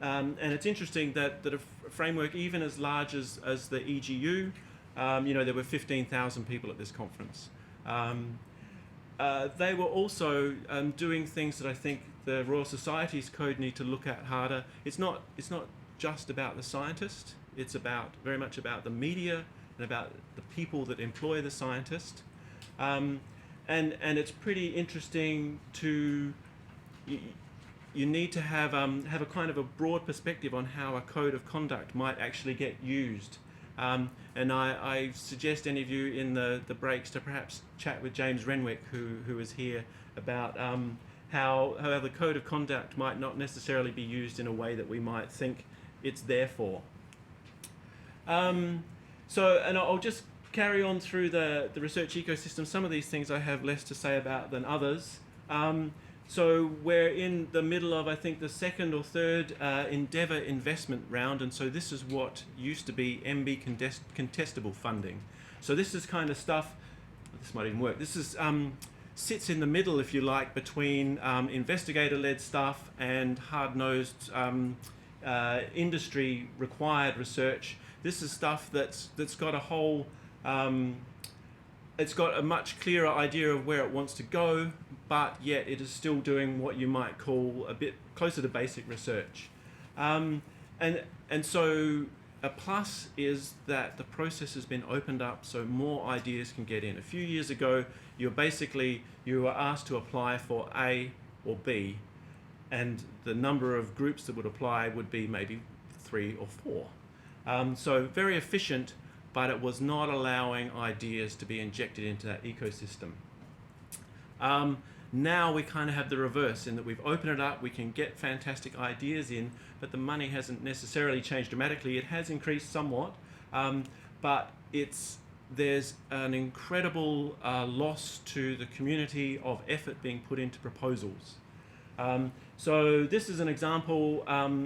And it's interesting that a framework even as large as the EGU, there were 15,000 people at this conference. They were also doing things that I think the Royal Society's code need to look at harder. It's not just about the scientist. It's very much about the media and about the people that employ the scientist. And it's pretty interesting to. You need to have a kind of a broad perspective on how a code of conduct might actually get used. And I suggest any of you in the breaks to perhaps chat with James Renwick, who is here, about how the code of conduct might not necessarily be used in a way that we might think it's there for. And I'll just carry on through the research ecosystem. Some of these things I have less to say about than others. So we're in the middle of, I think, the second or third Endeavour investment round, and so this is what used to be MB contestable funding. So this is kind of stuff, this might even work, this is sits in the middle, if you like, between investigator-led stuff and hard-nosed industry-required research. This is stuff that's got a whole, it's got a much clearer idea of where it wants to go, but yet it is still doing what you might call a bit closer to basic research. And so a plus is that the process has been opened up so more ideas can get in. A few years ago, you were asked to apply for A or B, and the number of groups that would apply would be maybe 3 or 4. So very efficient, but it was not allowing ideas to be injected into that ecosystem. Now we kind of have the reverse, in that we've opened it up, we can get fantastic ideas in, but the money hasn't necessarily changed dramatically. It has increased somewhat, but there's an incredible loss to the community of effort being put into proposals. So this is an example.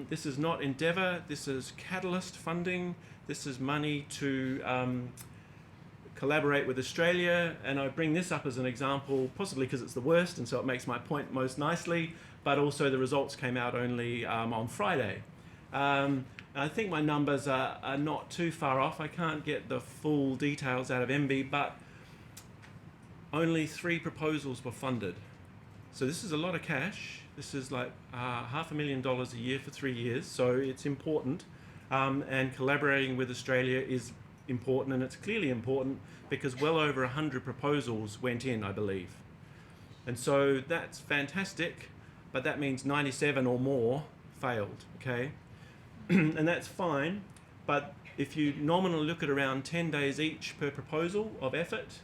This is not Endeavour, this is Catalyst funding. This is money to collaborate with Australia, and I bring this up as an example, possibly because it's the worst, and so it makes my point most nicely, but also the results came out only on Friday. I think my numbers are not too far off. I can't get the full details out of MB, but only 3 proposals were funded. So this is a lot of cash. This is like $500,000 a year for 3 years, so it's important. And collaborating with Australia is important, and it's clearly important because well over 100 proposals went in, I believe. And so that's fantastic, but that means 97 or more failed, okay? And that's fine, but if you nominally look at around 10 days each per proposal of effort,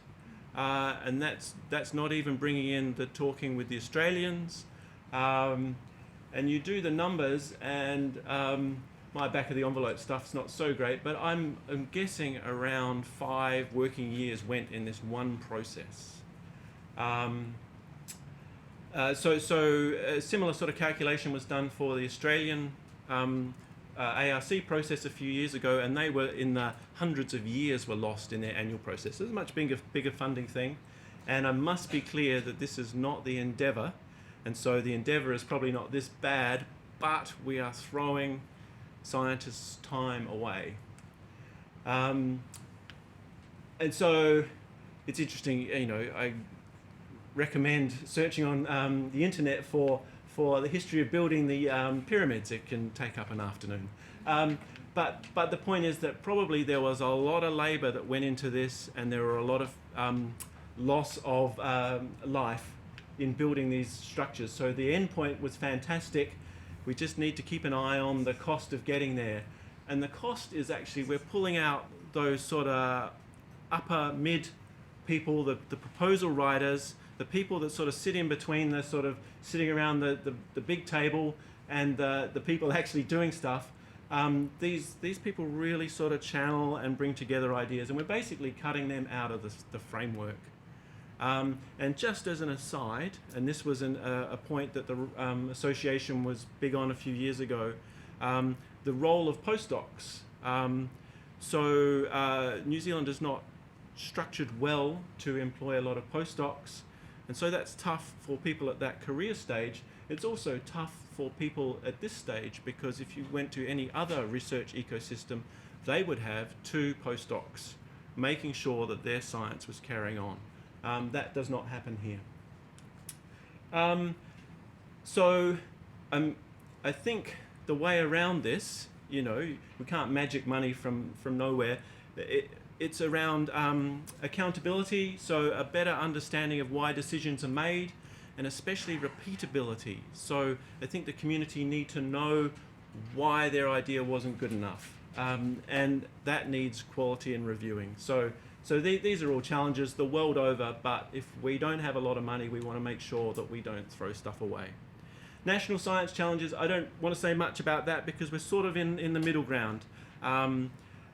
and that's not even bringing in the talking with the Australians, and you do the numbers, and my back of the envelope stuff's not so great, but I'm guessing around 5 working years went in this one process. So a similar sort of calculation was done for the Australian ARC process a few years ago, and they were in the hundreds of years were lost in their annual process. It's a much bigger funding thing, and I must be clear that this is not the Endeavour, and so the Endeavour is probably not this bad, but we are throwing scientists' time away. And so it's interesting, you know, I recommend searching on the internet for the history of building the pyramids. It can take up an afternoon. But the point is that probably there was a lot of labour that went into this, and there were a lot of loss of life in building these structures. So the end point was fantastic. We just need to keep an eye on the cost of getting there. And the cost is actually, we're pulling out those sort of upper mid people, the proposal writers, the people that sort of sit in between, the sort of sitting around the big table and the people actually doing stuff. These people really sort of channel and bring together ideas, and we're basically cutting them out of the framework. And just as an aside, and this was a point that the association was big on a few years ago, the role of postdocs. New Zealand is not structured well to employ a lot of postdocs, and so that's tough for people at that career stage. It's also tough for people at this stage, because if you went to any other research ecosystem, they would have 2 postdocs making sure that their science was carrying on. That does not happen here. I think the way around this, you know, we can't magic money from nowhere. It's around accountability, so a better understanding of why decisions are made, and especially repeatability. So I think the community need to know why their idea wasn't good enough. and that needs quality and reviewing. So these are all challenges the world over, but if we don't have a lot of money, we want to make sure that we don't throw stuff away. National science challenges, I don't want to say much about that because we're sort of in the middle ground.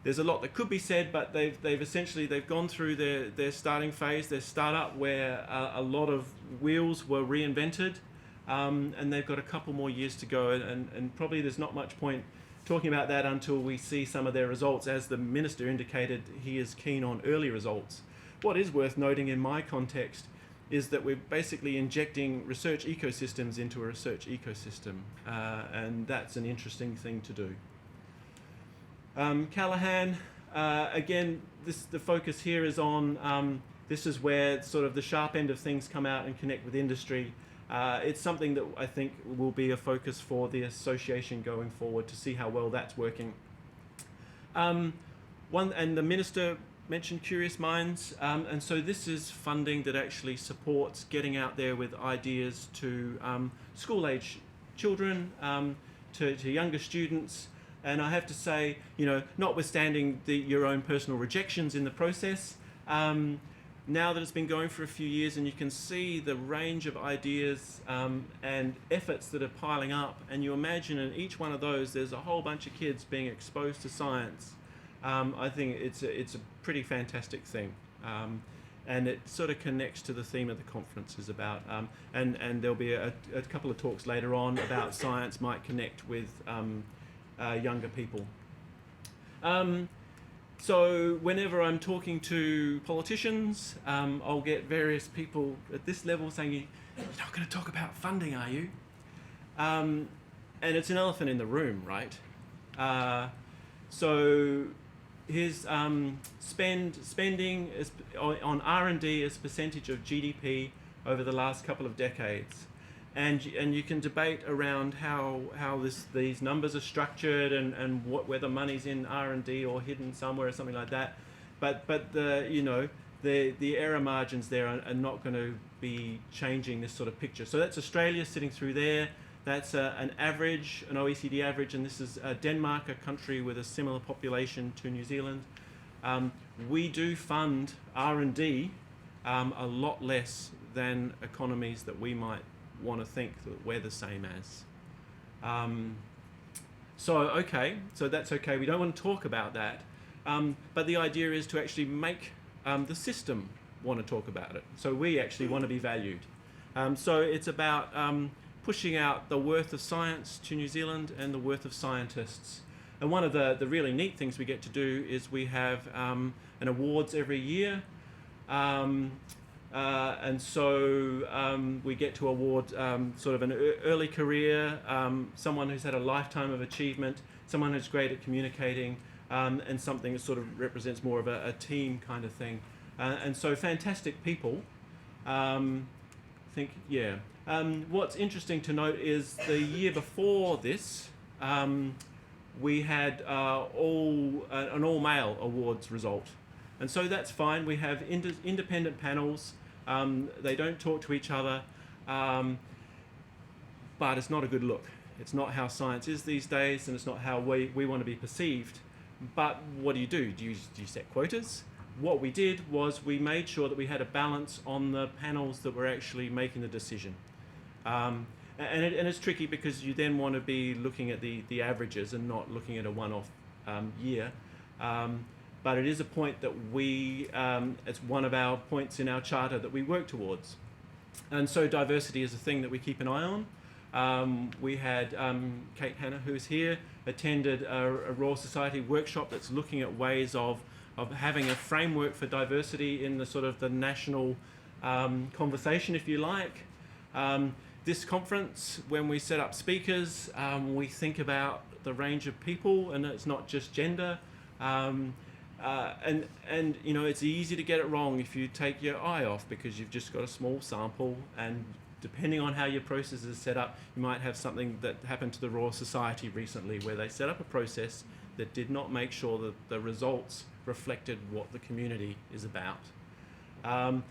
There's a lot that could be said, but they've gone through their starting phase, their startup, where a lot of wheels were reinvented, and they've got a couple more years to go, and probably there's not much point talking about that until we see some of their results. As the Minister indicated, he is keen on early results. What is worth noting in my context is that we're basically injecting research ecosystems into a research ecosystem, and that's an interesting thing to do. Callaghan, again, the focus here is on, this is where sort of the sharp end of things come out and connect with industry. It's something that I think will be a focus for the association going forward to see how well that's working. And the Minister mentioned Curious Minds, and so this is funding that actually supports getting out there with ideas to school-age children, to younger students. And I have to say, notwithstanding your own personal rejections in the process, now that it's been going for a few years and you can see the range of ideas and efforts that are piling up, and you imagine in each one of those there's a whole bunch of kids being exposed to science, I think it's a pretty fantastic thing. And it sort of connects to the theme of the conference is about, and there'll be a couple of talks later on about science might connect with younger people. So whenever I'm talking to politicians, I'll get various people at this level saying, "You're not going to talk about funding, are you?" And it's an elephant in the room, right? So here's spending is on R&D as percentage of GDP over the last couple of decades. And you can debate around how these numbers are structured and whether money's in R&D or hidden somewhere or something like that, but the error margins there are not going to be changing this sort of picture. So that's Australia sitting through there. That's an average, an OECD average, and this is Denmark, a country with a similar population to New Zealand. We do fund R&D a lot less than economies that we might want to think that we're the same as. So that's okay. We don't want to talk about that. But the idea is to actually make the system want to talk about it. So we actually want to be valued. So it's about pushing out the worth of science to New Zealand and the worth of scientists. And one of the really neat things we get to do is we have an awards every year. And so we get to award sort of an early career, someone who's had a lifetime of achievement, someone who's great at communicating, and something that sort of represents more of a team kind of thing. And so fantastic people. What's interesting to note is the year before this, we had an all-male awards result. And so that's fine. We have independent panels. They don't talk to each other, but it's not a good look. It's not how science is these days, and it's not how we want to be perceived. But what do? Do you set quotas? What we did was we made sure that we had a balance on the panels that were actually making the decision. And it's tricky because you then want to be looking at the averages and not looking at a one-off year. But it is a point that it's one of our points in our charter that we work towards. And so diversity is a thing that we keep an eye on. We had Kate Hanna, who's here, attended a Royal Society workshop that's looking at ways of having a framework for diversity in the sort of the national conversation, if you like. This conference, when we set up speakers, we think about the range of people, and it's not just gender. And it's easy to get it wrong if you take your eye off because you've just got a small sample, and depending on how your process is set up, you might have something that happened to the Royal Society recently where they set up a process that did not make sure that the results reflected what the community is about. My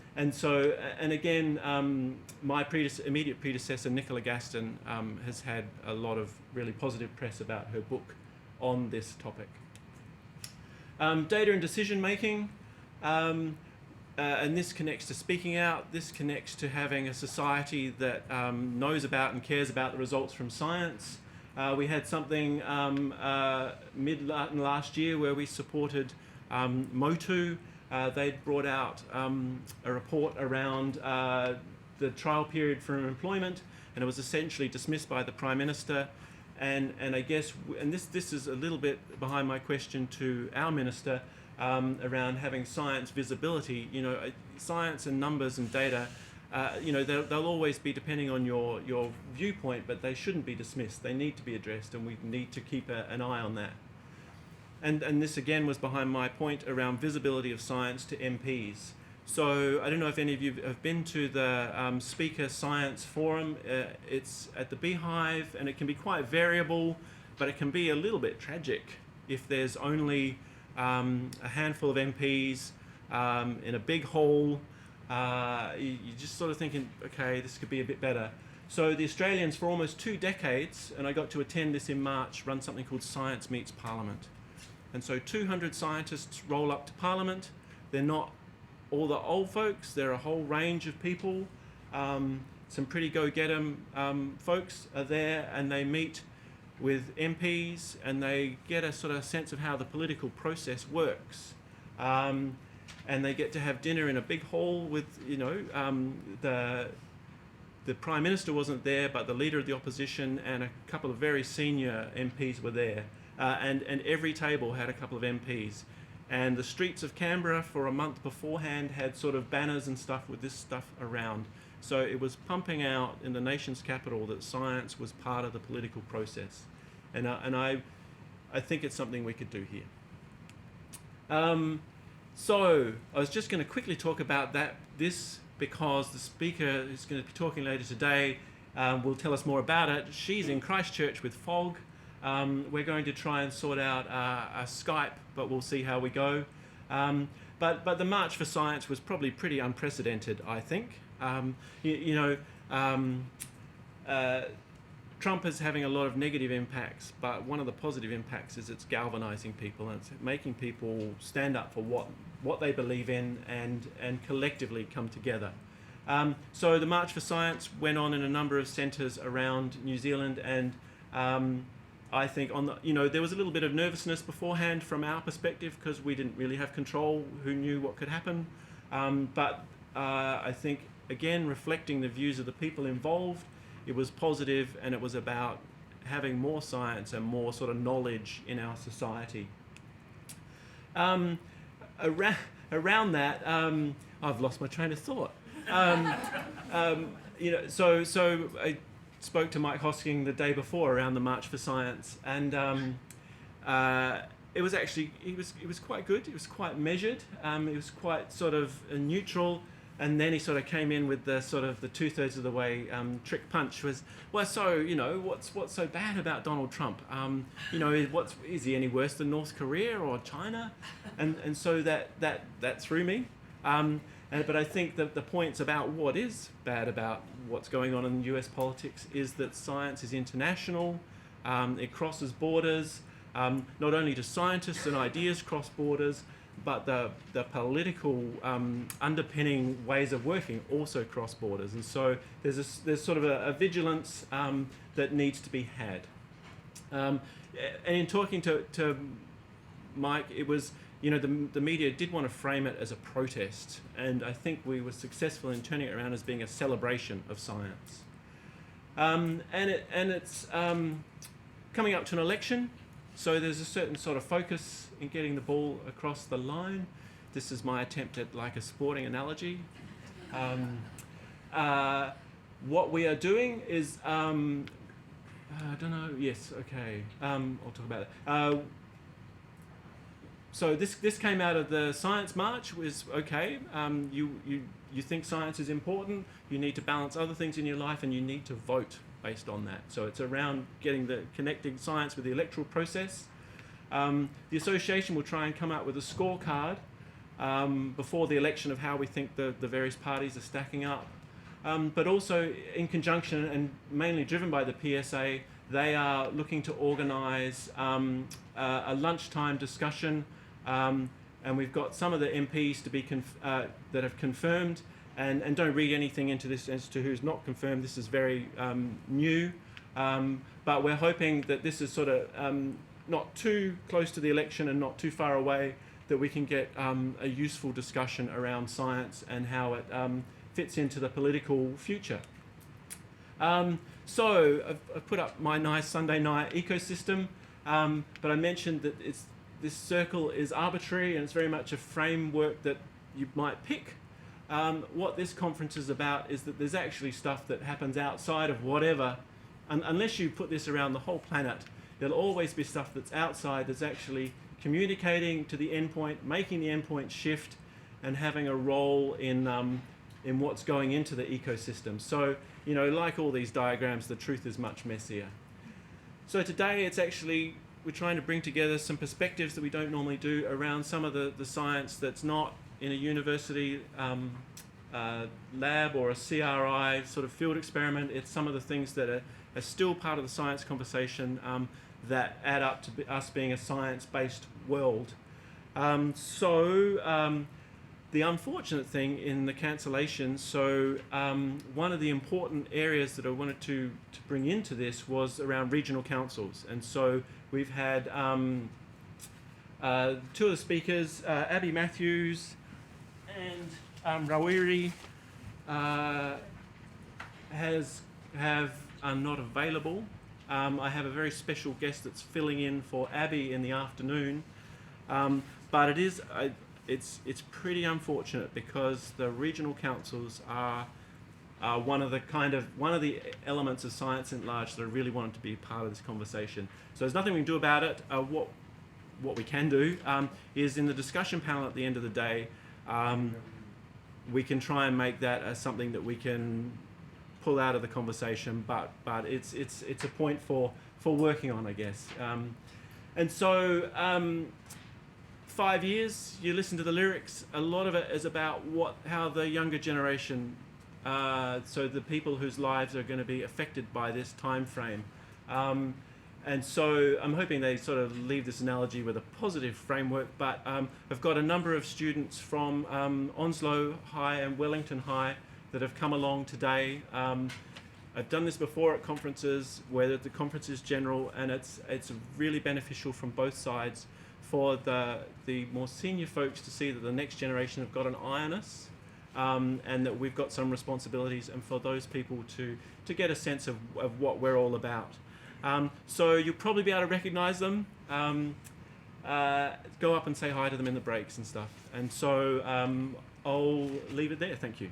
immediate predecessor, Nicola Gaston, has had a lot of really positive press about her book on this topic. Data and decision making. And this connects to speaking out. This connects to having a society that knows about and cares about the results from science. We had something mid last year where we supported Motu. They'd brought out a report around the trial period for employment, and it was essentially dismissed by the Prime Minister. And I guess, and this is a little bit behind my question to our Minister, around having science visibility. You know, science and numbers and data, you know, they'll always be depending on your viewpoint, but they shouldn't be dismissed. They need to be addressed, and we need to keep an eye on that. And this again was behind my point around visibility of science to MPs. So I don't know if any of you have been to the Speaker Science Forum. It's at the Beehive, and it can be quite variable, but it can be a little bit tragic if there's only a handful of MPs in a big hall. You're just sort of thinking, okay, this could be a bit better. So the Australians, for almost 2 decades, and I got to attend this in March, run something called Science Meets Parliament. And so 200 scientists roll up to Parliament. They're not all the old folks, they're a whole range of people. Some pretty go-get-em folks are there, and they meet with MPs, and they get a sort of sense of how the political process works. And they get to have dinner in a big hall with, you know, the Prime Minister wasn't there, but the Leader of the Opposition and a couple of very senior MPs were there. And every table had a couple of MPs. And the streets of Canberra for a month beforehand had sort of banners and stuff with this stuff around. So it was pumping out in the nation's capital that science was part of the political process. And I think it's something we could do here. So I was just going to quickly talk about this because the speaker who's going to be talking later today will tell us more about it. She's in Christchurch with fog. We're going to try and sort out a Skype, but we'll see how we go. But the March for Science was probably pretty unprecedented, I think. Trump is having a lot of negative impacts, but one of the positive impacts is it's galvanizing people, and it's making people stand up for what they believe in and collectively come together. So the March for Science went on in a number of centres around New Zealand, and I think there was a little bit of nervousness beforehand from our perspective because we didn't really have control. Who knew what could happen? But I think, again, reflecting the views of the people involved, it was positive, and it was about having more science and more sort of knowledge in our society. Around that, I've lost my train of thought. So I spoke to Mike Hosking the day before around the March for Science, and it was actually it was quite good. It was quite measured. It was quite sort of neutral, and then he sort of came in with the sort of the 2/3 of the way trick punch was, well, so what's so bad about Donald Trump? Is he any worse than North Korea or China? And so that threw me. But I think that the points about what is bad about what's going on in US politics is that science is international, it crosses borders, not only do scientists and ideas cross borders, but the political underpinning ways of working also cross borders. And so there's sort of a vigilance that needs to be had. And in talking to Mike, it was, the media did want to frame it as a protest, and I think we were successful in turning it around as being a celebration of science. And it's coming up to an election, so there's a certain sort of focus in getting the ball across the line. This is my attempt at like a sporting analogy. What we are doing is, I don't know, yes, okay, I'll talk about it. So this came out of the Science March, was okay, you think science is important, you need to balance other things in your life, and you need to vote based on that. So it's around connecting science with the electoral process. The association will try and come up with a scorecard before the election of how we think the various parties are stacking up. But also in conjunction and mainly driven by the PSA, they are looking to organise a lunchtime discussion and we've got some of the MPs to be that have confirmed, and don't read anything into this as to who's not confirmed. This is very new, but we're hoping that this is sort of not too close to the election and not too far away, that we can get a useful discussion around science and how it fits into the political future. So I've put up my nice Sunday night ecosystem, but I mentioned that this circle is arbitrary and it's very much a framework that you might pick. What this conference is about is that there's actually stuff that happens outside of whatever, and unless you put this around the whole planet, there'll always be stuff that's outside that's actually communicating to the endpoint, making the endpoint shift, and having a role in what's going into the ecosystem. So, you know, like all these diagrams, the truth is much messier. So today it's actually, we're trying to bring together some perspectives that we don't normally do around some of the science that's not in a university lab or a CRI sort of field experiment. It's some of the things that are still part of the science conversation that add up to us being a science-based world. The unfortunate thing in the cancellation, one of the important areas that I wanted to bring into this was around regional councils. And so we've had two of the speakers, Abby Matthews and Rawiri, are not available. I have a very special guest that's filling in for Abby in the afternoon, but it's pretty unfortunate because the regional councils are one of the elements of science at large that I really wanted to be part of this conversation. So there's nothing we can do about it. What we can do is in the discussion panel at the end of the day, we can try and make that as something that we can pull out of the conversation, but it's a point for working on, I guess. And so 5 years, you listen to the lyrics, a lot of it is about how the younger generation, so the people whose lives are going to be affected by this time frame. And so I'm hoping they sort of leave this analogy with a positive framework, but I've got a number of students from Onslow High and Wellington High that have come along today. I've done this before at conferences where the conference is general, and it's really beneficial from both sides for the more senior folks to see that the next generation have got an eye on us, and that we've got some responsibilities, and for those people to get a sense of what we're all about. So you'll probably be able to recognize them. Go up and say hi to them in the breaks and stuff. And so I'll leave it there. Thank you.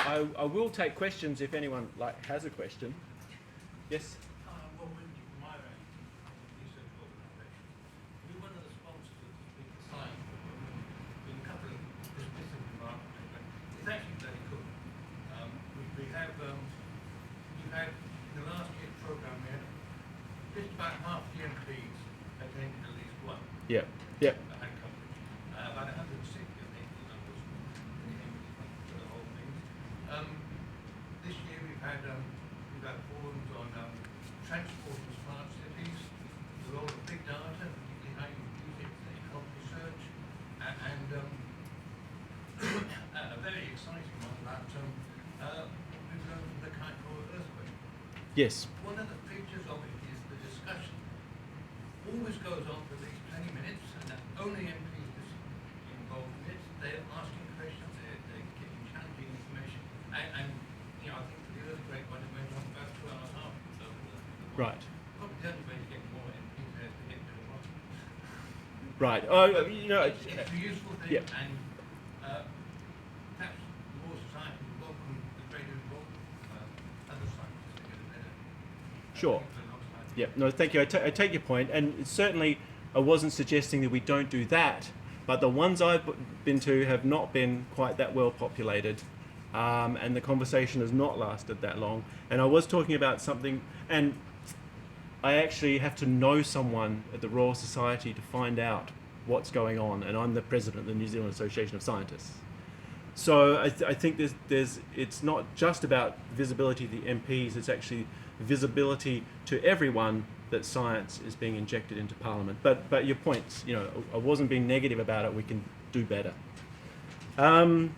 I will take questions if anyone has a question. Yes? Well, my research organisation, we're one of the sponsors of the Speak the Science program. With a couple of dismissive remarks, but it's actually very cool. We've had in the last year's program, we had just about half the MPs attended at least one. Yeah. Yep. Had coverage. About 160, I think, the numbers for the whole thing. This year we've had forums on transport and smart cities, the role of big data, particularly how you use it to help research, and a very exciting one about what we've learned from the Kaikoura earthquake. Yes. One of the features of it is the discussion always goes on for at least 20 minutes, and only MPs involved in it. They're asking questions, they're giving challenging information, and you know, I think for the earthquake one, it went on about 2 hours half. So Right. probably the only way to get more MPs there is to get to one. Right. It's a useful thing, Yeah. and perhaps more society would welcome the greater involvement of other scientists to get a better. Sure. Yeah, no, thank you. I take your point, and certainly I wasn't suggesting that we don't do that, but the ones I've been to have not been quite that well populated, and the conversation has not lasted that long. And I was talking about something, and I actually have to know someone at the Royal Society to find out what's going on, and I'm the president of the New Zealand Association of Scientists. So I think it's not just about visibility of the MPs, it's actually visibility to everyone that science is being injected into Parliament. But your points, I wasn't being negative about it. We can do better. Yep.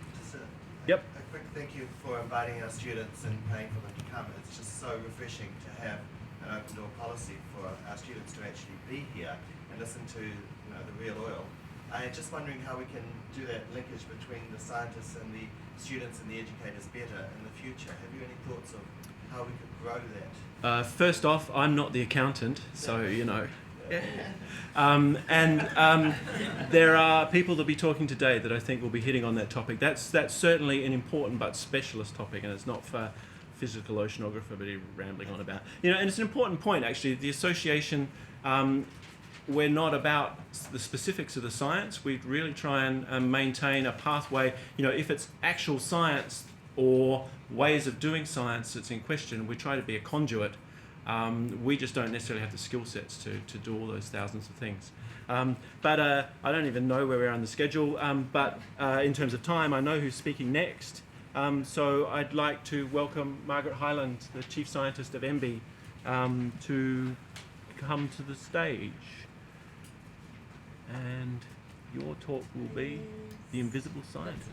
A quick thank you for inviting our students and paying for them to come. It's just so refreshing to have an open door policy for our students to actually be here and listen to the real oil. I'm just wondering how we can do that linkage between the scientists and the students and the educators better in the future. Have you any thoughts of how we could grow that? First off, I'm not the accountant, so there are people that'll be talking today that I think will be hitting on that topic. That's certainly an important but specialist topic, and it's not for physical oceanographer, but rambling on about. And it's an important point actually. The association, we're not about the specifics of the science. We really try and maintain a pathway. If it's actual science or ways of doing science that's in question, we try to be a conduit. We just don't necessarily have the skill sets to do all those thousands of things. But I don't even know where we are on the schedule. But in terms of time, I know who's speaking next. So I'd like to welcome Margaret Island, the Chief Scientist of MB, to come to the stage. And your talk will be The Invisible Scientist.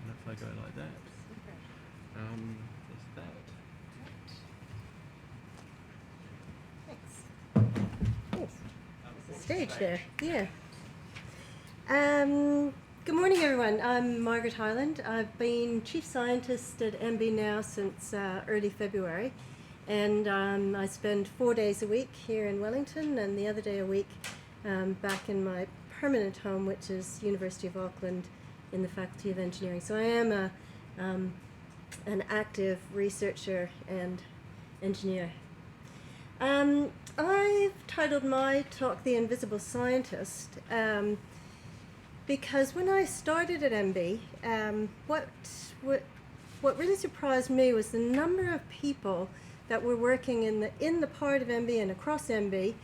And if I go like that, there's that. Stage there, yeah. Good morning, everyone. I'm Margaret Island. I've been Chief Scientist at MB now since early February, and I spend 4 days a week here in Wellington and the other day a week back in my permanent home, which is University of Auckland in the Faculty of Engineering. So I am an active researcher and engineer. I've titled my talk The Invisible Scientist because when I started at MB, what really surprised me was the number of people that were working in the part of MB and across MB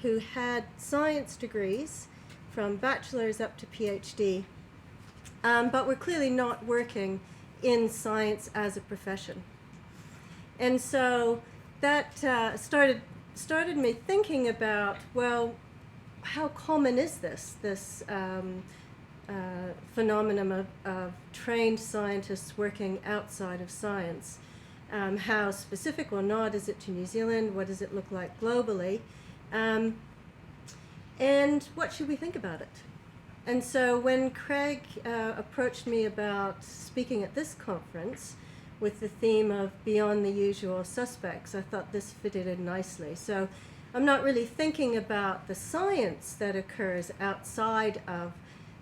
who had science degrees from bachelor's up to PhD, but were clearly not working in science as a profession. And so that started me thinking about, well, how common is this phenomenon of trained scientists working outside of science? How specific or not is it to New Zealand? What does it look like globally? And what should we think about it? And so when Craig approached me about speaking at this conference with the theme of Beyond the Usual Suspects, I thought this fitted in nicely. So I'm not really thinking about the science that occurs outside of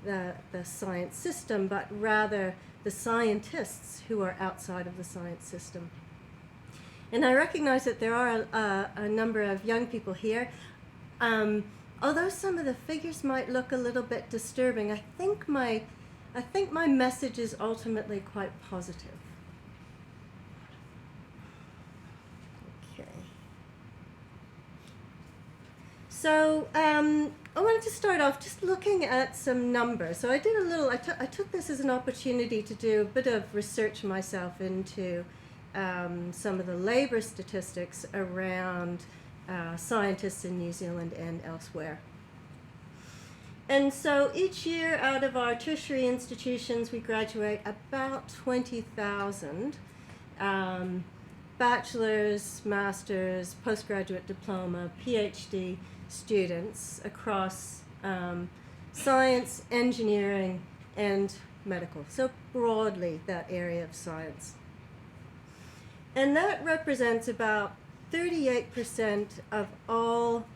the science system, but rather the scientists who are outside of the science system. And I recognize that there are a number of young people here. Although some of the figures might look a little bit disturbing, I think my message is ultimately quite positive. Okay. So I wanted to start off just looking at some numbers. So I did I took this as an opportunity to do a bit of research myself into some of the labour statistics around scientists in New Zealand and elsewhere. And so each year out of our tertiary institutions, we graduate about 20,000 bachelor's, master's, postgraduate diploma, PhD students across science, engineering, and medical. So broadly, that area of science. And that represents about 38% of all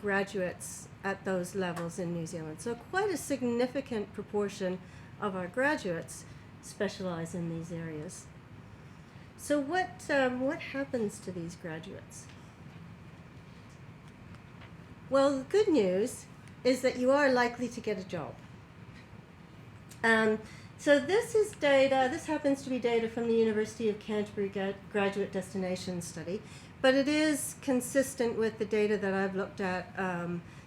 graduates at those levels in New Zealand. So quite a significant proportion of our graduates specialize in these areas. So what happens to these graduates? Well, the good news is that you are likely to get a job. So this is data, this happens to be data from the University of Canterbury Graduate Destination Study, but it is consistent with the data that I've looked at,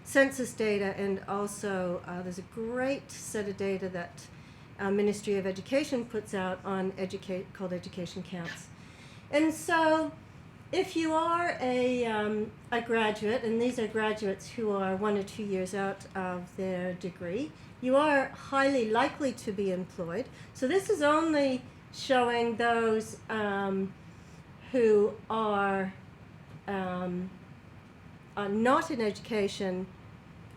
census data, and also there's a great set of data that Ministry of Education puts out on called Education Counts. And so if you are a graduate, and these are graduates who are 1 or 2 years out of their degree, you are highly likely to be employed. So this is only showing those who are not in education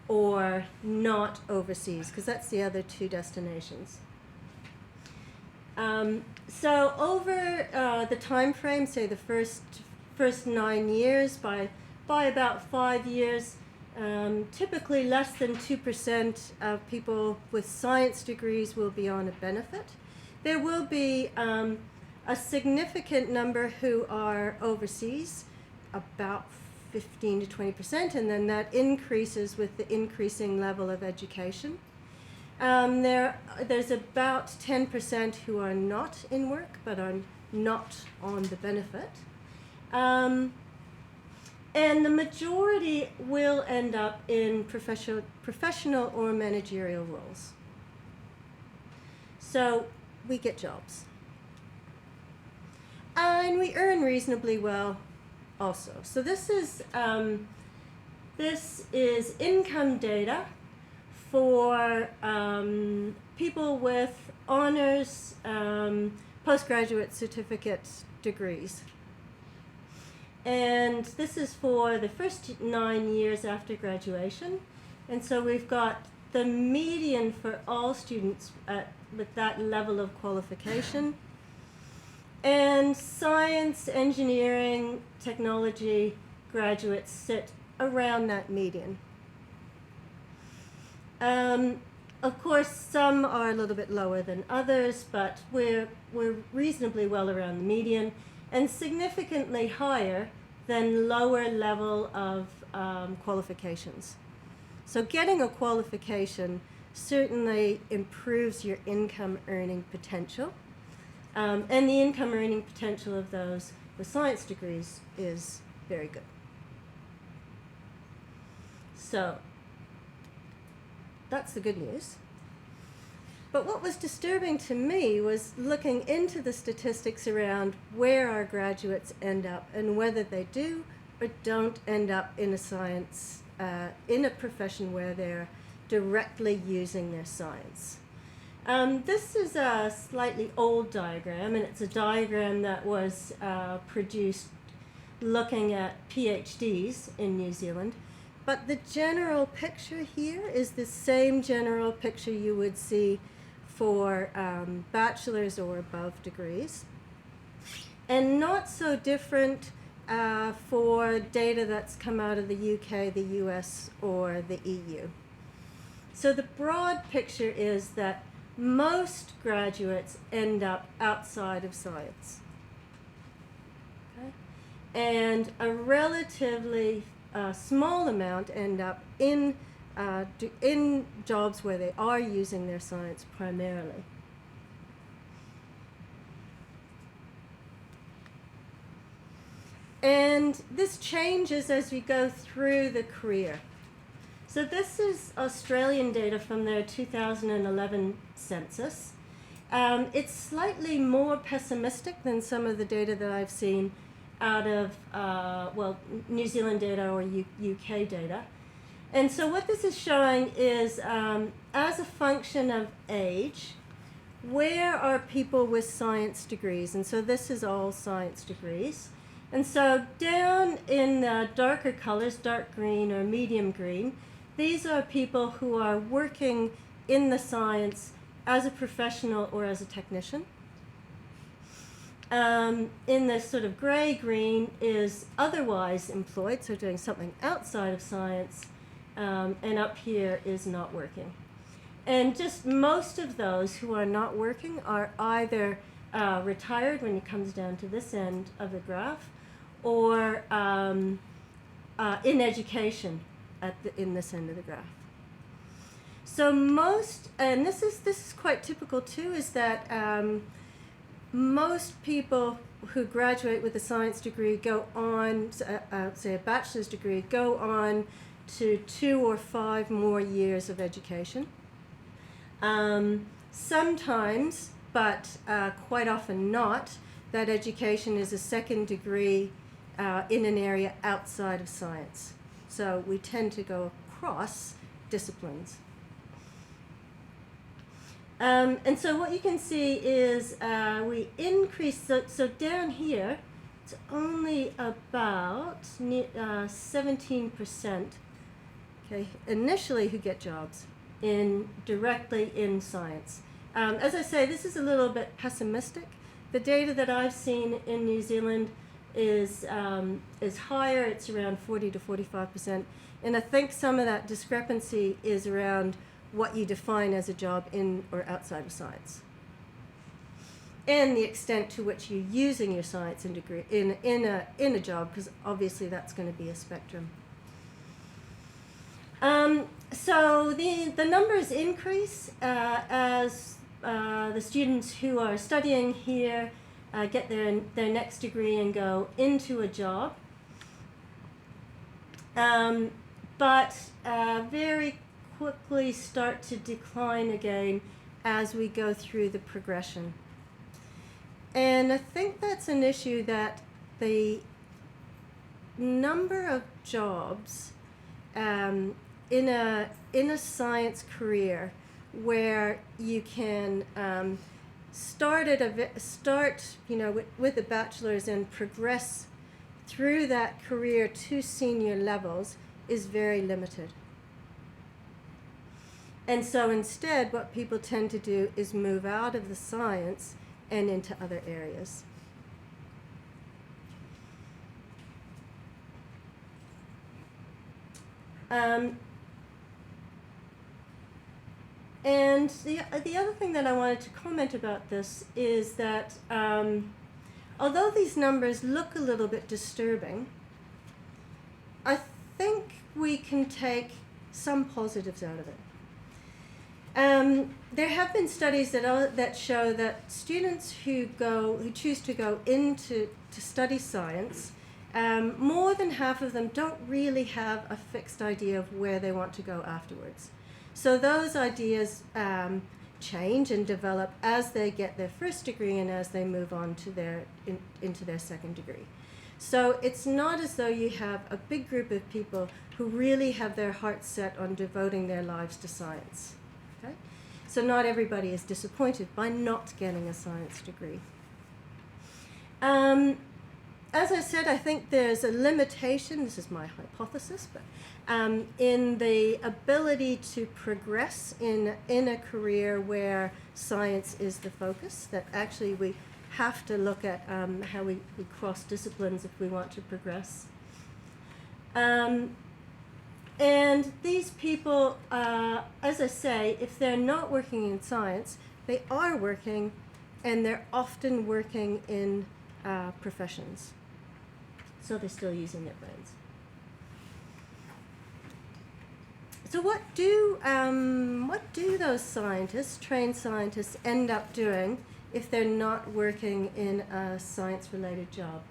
or not overseas, because that's the other two destinations. So over the time frame, say the first 9 years, by about 5 years, typically less than 2% of people with science degrees will be on a benefit. There will be a significant number who are overseas, about 15 to 20%, and then that increases with the increasing level of education. There's about 10% who are not in work but are not on the benefit. And the majority will end up in professional or managerial roles. So we get jobs. And we earn reasonably well also. So this is income data for people with honors postgraduate certificate degrees. And this is for the first 9 years after graduation. And so we've got the median for all students with that level of qualification. And science, engineering, technology graduates sit around that median. Of course, some are a little bit lower than others, but we're reasonably well around the median, and significantly higher than lower level of qualifications. So getting a qualification certainly improves your income earning potential. And the income earning potential of those with science degrees is very good. So that's the good news. But what was disturbing to me was looking into the statistics around where our graduates end up and whether they do or don't end up in a science, in a profession where they're directly using their science. This is a slightly old diagram, and it's a diagram that was produced looking at PhDs in New Zealand. But the general picture here is the same general picture you would see for bachelor's or above degrees, and not so different for data that's come out of the UK, the US, or the EU. So the broad picture is that most graduates end up outside of science. Okay? And a relatively small amount end up in jobs where they are using their science primarily. And this changes as we go through the career. So this is Australian data from their 2011 census. It's slightly more pessimistic than some of the data that I've seen out of, New Zealand data or UK data. And so what this is showing is, as a function of age, where are people with science degrees? And so this is all science degrees. And so down in the darker colors, dark green or medium green, these are people who are working in the science as a professional or as a technician. In the sort of gray-green is otherwise employed, so doing something outside of science, and up here is not working. And just most of those who are not working are either retired when it comes down to this end of the graph, or in education in this end of the graph. So most, and this is quite typical too, is that most people who graduate with a science degree go on, say a bachelor's degree, go on to 2 or 5 more years of education. Sometimes, but quite often not, that education is a second degree in an area outside of science. So we tend to go across disciplines. And so what you can see is we increase, so down here, it's only about 17%, okay, initially who get jobs directly in science. As I say, this is a little bit pessimistic. The data that I've seen in New Zealand is higher. It's around 40 to 45%, and I think some of that discrepancy is around what you define as a job in or outside of science, and the extent to which you're using your science and degree in a job, because obviously that's going to be a spectrum. So the numbers increase as the students who are studying here get their next degree and go into a job. But very quickly start to decline again as we go through the progression. And I think that's an issue, that the number of jobs in a science career where you can start with a bachelor's and progress through that career to senior levels is very limited. And so instead, what people tend to do is move out of the science and into other areas. And the other thing that I wanted to comment about this is that although these numbers look a little bit disturbing, I think we can take some positives out of it. There have been studies that show that students who choose to go into to study science, more than half of them don't really have a fixed idea of where they want to go afterwards. So those ideas change and develop as they get their first degree and as they move on to into their second degree. So it's not as though you have a big group of people who really have their hearts set on devoting their lives to science. Okay? So not everybody is disappointed by not getting a science degree. As I said, I think there's a limitation, this is my hypothesis, but in the ability to progress in a career where science is the focus, that actually we have to look at how we cross disciplines if we want to progress. And these people, as I say, if they're not working in science, they are working, and they're often working in professions. So they're still using their brains. So what do those scientists, trained scientists, end up doing if they're not working in a science-related job?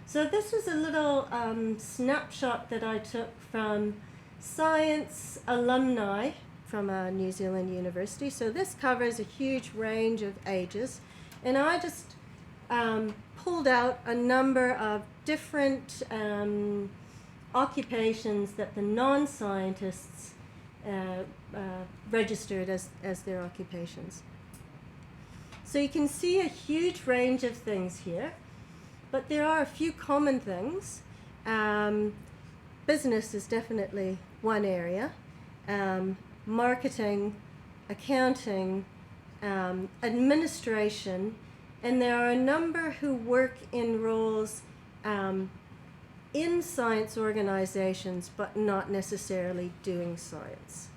So this was a little snapshot that I took from science alumni from a New Zealand university. So this covers a huge range of ages, and I just pulled out a number of different occupations that the non-scientists registered as their occupations. So you can see a huge range of things here, but there are a few common things. Business is definitely one area. Marketing, accounting, administration, and there are a number who work in roles in science organizations, but not necessarily doing science.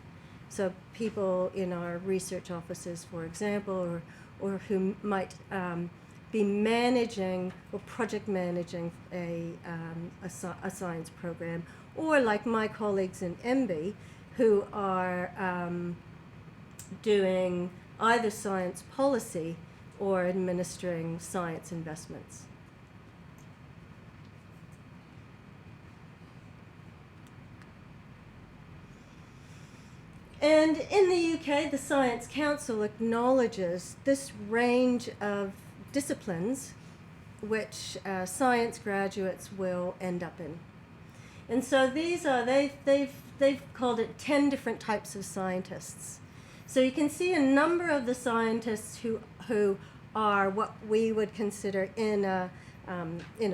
So people in our research offices, for example, or who might be managing or project managing a science program, or like my colleagues in MB, who are doing either science policy or administering science investments. And in the UK, the Science Council acknowledges this range of disciplines which science graduates will end up in. And so they've called it 10 different types of scientists. So you can see a number of the scientists who are what we would consider in a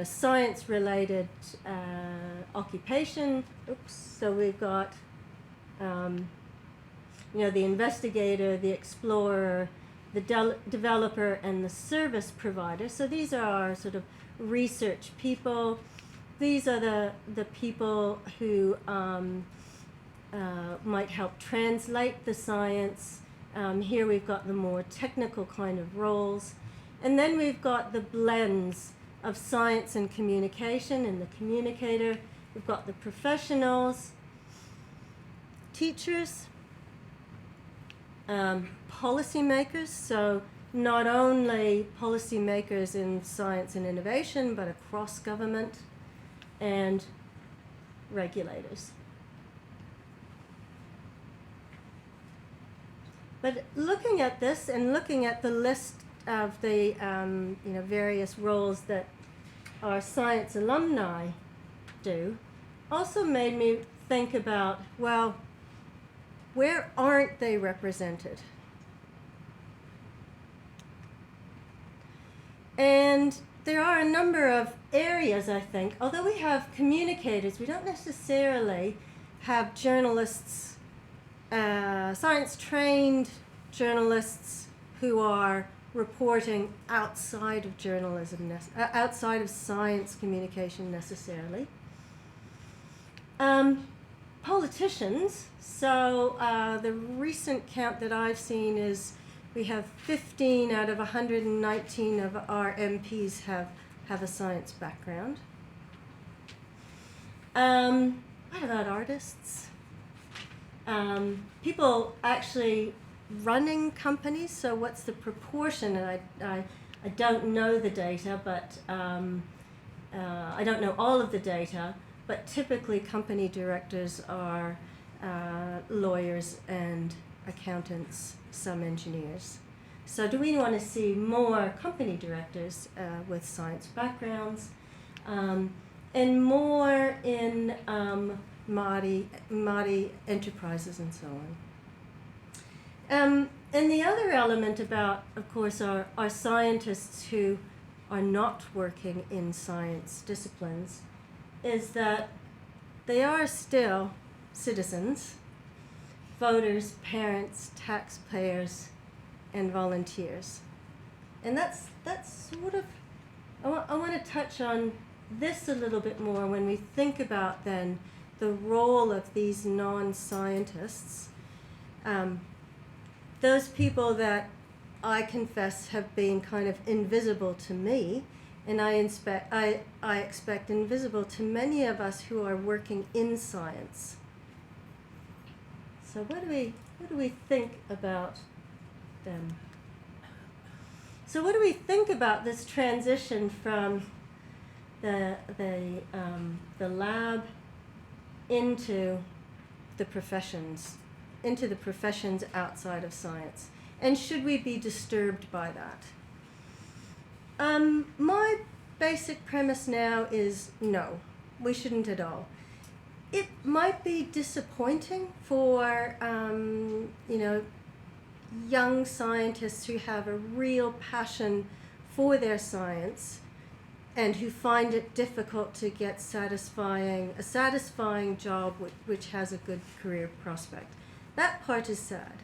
science-related occupation. Oops. So we've got the investigator, the explorer, the developer, and the service provider. So these are our sort of research people. These are the people who might help translate the science. Here we've got the more technical kind of roles. And then we've got the blends of science and communication and the communicator. We've got the professionals, teachers, policymakers, so not only policymakers in science and innovation, but across government, and regulators. But looking at this and looking at the list of the various roles that our science alumni do, also made me think about, well, where aren't they represented? And there are a number of areas, I think. Although we have communicators, we don't necessarily have journalists, science-trained journalists who are reporting outside of journalism, outside of science communication necessarily. Politicians, so the recent count that I've seen is we have 15 out of 119 of our MPs have a science background. What about artists? People actually running companies, so what's the proportion? And I don't know the data, but I don't know all of the data, but typically company directors are lawyers and accountants, some engineers. So do we want to see more company directors with science backgrounds and more in Māori enterprises and so on? And the other element about, of course, are scientists who are not working in science disciplines is that they are still citizens, voters, parents, taxpayers, and volunteers. And that's sort of, I want to touch on this a little bit more when we think about then the role of these non-scientists, those people that I confess have been kind of invisible to me, and I expect invisible to many of us who are working in science. So what do we think about them? So what do we think about this transition from the lab into the professions outside of science? And should we be disturbed by that? My basic premise now is no, we shouldn't at all. It might be disappointing for young scientists who have a real passion for their science and who find it difficult to get a satisfying job which has a good career prospect. That part is sad.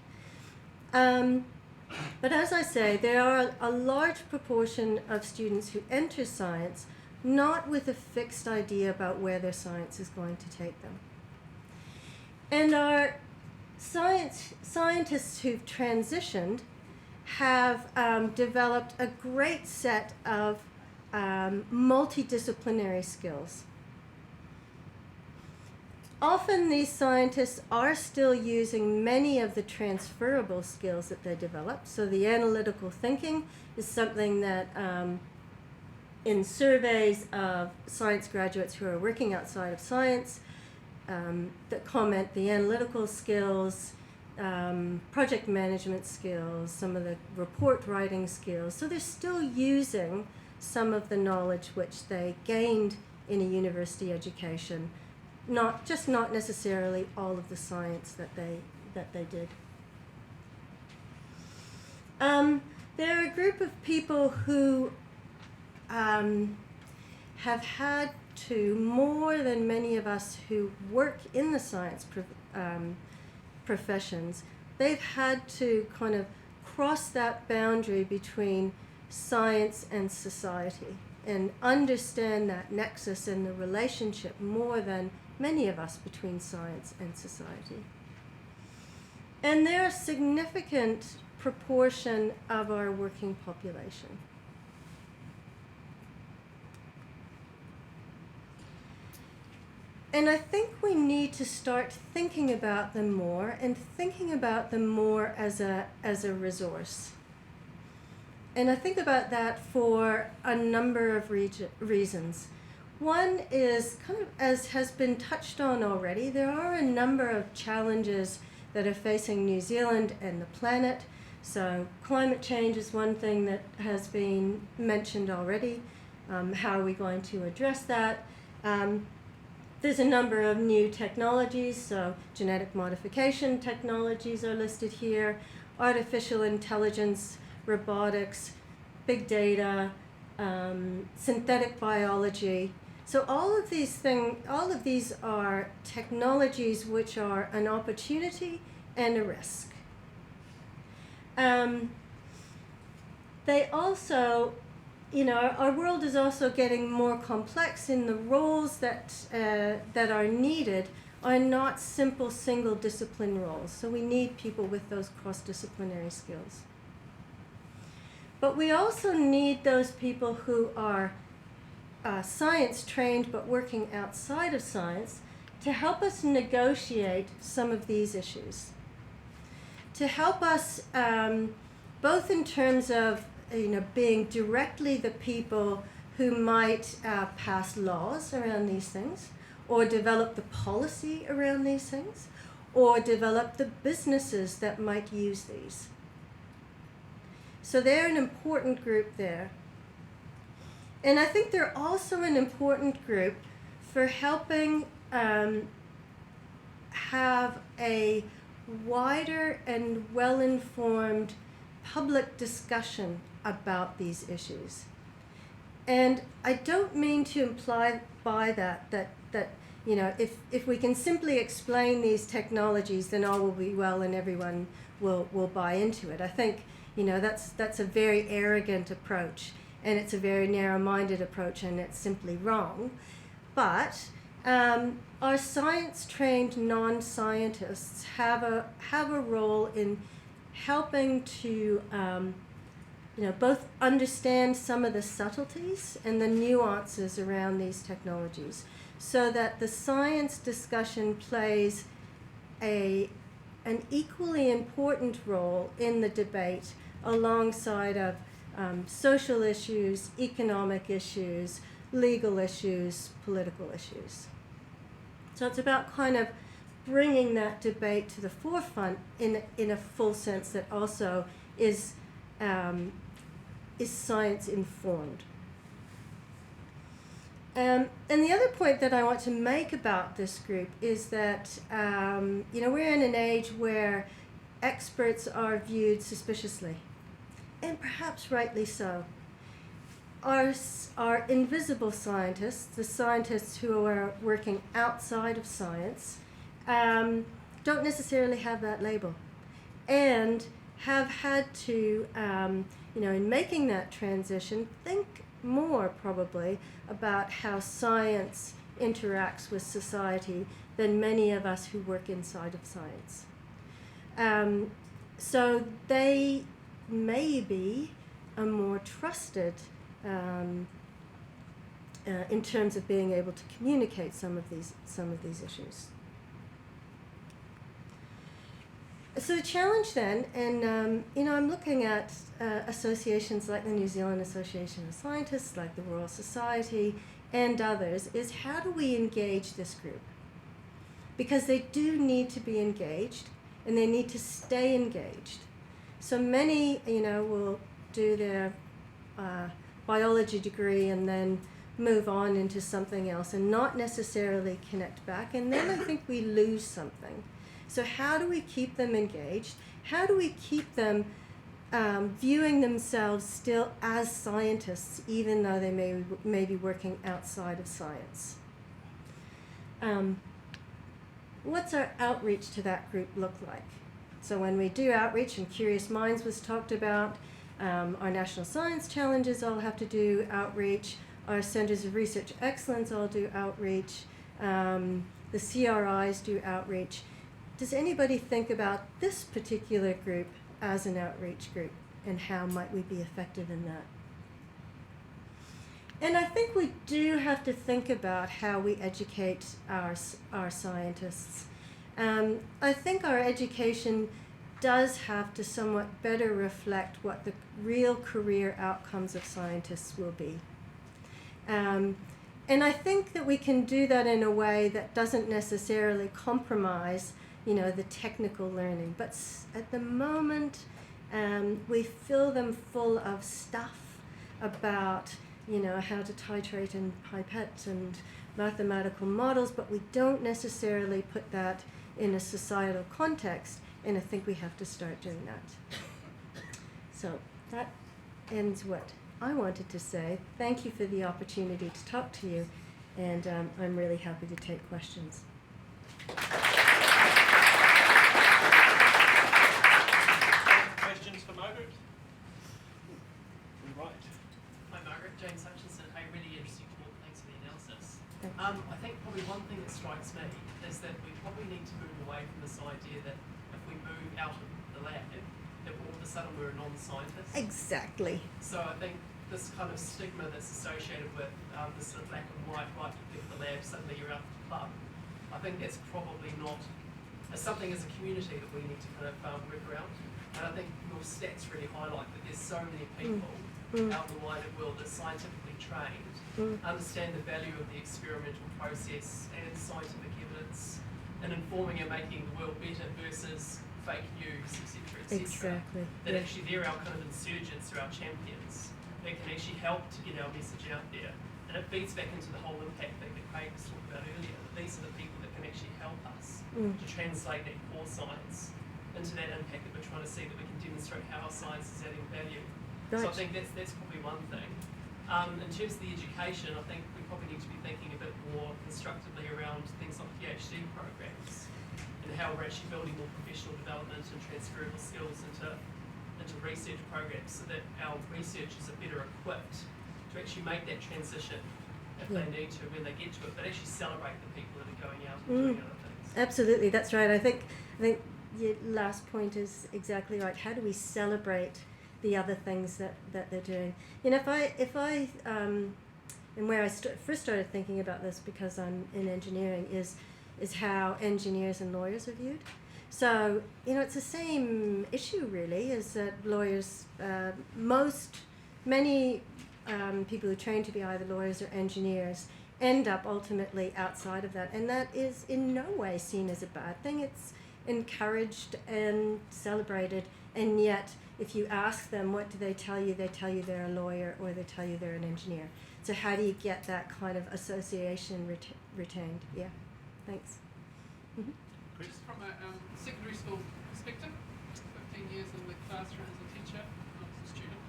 But as I say, there are a large proportion of students who enter science not with a fixed idea about where their science is going to take them. And our scientists who've transitioned have developed a great set of multidisciplinary skills. Often these scientists are still using many of the transferable skills that they developed. So the analytical thinking is something that in surveys of science graduates who are working outside of science that comment the analytical skills, project management skills, some of the report writing skills. So they're still using some of the knowledge which they gained in a university education, not necessarily all of the science that they did. There are a group of people who have had to, more than many of us who work in the science professions, they've had to kind of cross that boundary between science and society and understand that nexus and the relationship more than many of us between science and society. And they're a significant proportion of our working population. And I think we need to start thinking about them more and thinking about them more as a resource. And I think about that for a number of reasons. One is kind of, as has been touched on already, there are a number of challenges that are facing New Zealand and the planet. So climate change is one thing that has been mentioned already. How are we going to address that? There's a number of new technologies, so genetic modification technologies are listed here, artificial intelligence, robotics, big data, synthetic biology. So all of these are technologies which are an opportunity and a risk. They also, our world is also getting more complex, and the roles that are needed are not simple single discipline roles. So we need people with those cross-disciplinary skills. But we also need those people who are science trained but working outside of science to help us negotiate some of these issues. To help us both in terms of being directly the people who might pass laws around these things, or develop the policy around these things, or develop the businesses that might use these. So they're an important group there. And I think they're also an important group for helping have a wider and well-informed public discussion about these issues. And I don't mean to imply by that if we can simply explain these technologies, then all will be well and everyone will buy into it. I think that's a very arrogant approach, and it's a very narrow-minded approach, and it's simply wrong. But our science-trained non-scientists have a role in helping to both understand some of the subtleties and the nuances around these technologies, so that the science discussion plays an equally important role in the debate alongside of social issues, economic issues, legal issues, political issues. So it's about kind of bringing that debate to the forefront in a full sense that also is science informed. And the other point that I want to make about this group is that we're in an age where experts are viewed suspiciously, and perhaps rightly so. Our invisible scientists, the scientists who are working outside of science, don't necessarily have that label, and have had to, in making that transition, think more probably about how science interacts with society than many of us who work inside of science. So they may be a more trusted in terms of being able to communicate some of these issues. So the challenge then, and I'm looking at associations like the New Zealand Association of Scientists, like the Royal Society, and others, is how do we engage this group? Because they do need to be engaged, and they need to stay engaged. So many, will do their biology degree and then move on into something else and not necessarily connect back. And then I think we lose something. So how do we keep them engaged? How do we keep them viewing themselves still as scientists, even though they may be working outside of science? What's our outreach to that group look like? So when we do outreach, and Curious Minds was talked about, our National Science Challenges all have to do outreach, our Centers of Research Excellence all do outreach, the CRIs do outreach. Does anybody think about this particular group as an outreach group, and how might we be effective in that? And I think we do have to think about how we educate our scientists. I think our education does have to somewhat better reflect what the real career outcomes of scientists will be. And I think that we can do that in a way that doesn't necessarily compromise, the technical learning. But at the moment, we fill them full of stuff about, how to titrate in pipettes and mathematical models, but we don't necessarily put that in a societal context, and I think we have to start doing that. So that ends what I wanted to say. Thank you for the opportunity to talk to you, and I'm really happy to take questions. Questions for Margaret? Right. Hi Margaret, James Hutchinson. A really interesting talk, thanks for the analysis. Thanks. I think probably one thing that strikes me is that we probably need to move away from this idea that if we move out of the lab, that all of a sudden we're a non-scientist. Exactly. So I think this kind of stigma that's associated with this sort of black and white, right, you leave the lab, suddenly you're out of the club. I think that's probably not something as a community that we need to kind of work around. And I think your stats really highlight that there's so many people out in the wider world that are scientifically trained, understand the value of the experimental process and scientific evidence in informing and making the world better versus fake news, etc., etc. Exactly. That actually they're our kind of insurgents, they're our champions. They can actually help to get our message out there. And it feeds back into the whole impact that Craig was talking about earlier. That these are the people that can actually help us to translate that core science into that impact that we're trying to see, that we can demonstrate how our science is adding value. Right. So I think that's probably one thing. In terms of the education, I think we probably need to be thinking a bit more constructively around things like PhD programs and how we're actually building more professional development and transferable skills into research programs, so that our researchers are better equipped to actually make that transition if they need to, when they get to it, but actually celebrate the people that are going out and doing other things. Absolutely, that's right. I think your last point is exactly right. How do we celebrate the other things that they're doing? If I and where I first started thinking about this, because I'm in engineering, is how engineers and lawyers are viewed. So, it's the same issue really, is that lawyers, many people who train to be either lawyers or engineers end up ultimately outside of that, and that is in no way seen as a bad thing. It's encouraged and celebrated, and yet if you ask them what do they tell you they're a lawyer, or they tell you they're an engineer. So how do you get that kind of association retained? Yeah, thanks. Just from a secondary school perspective, 15 years in the classroom as a teacher, not as a student.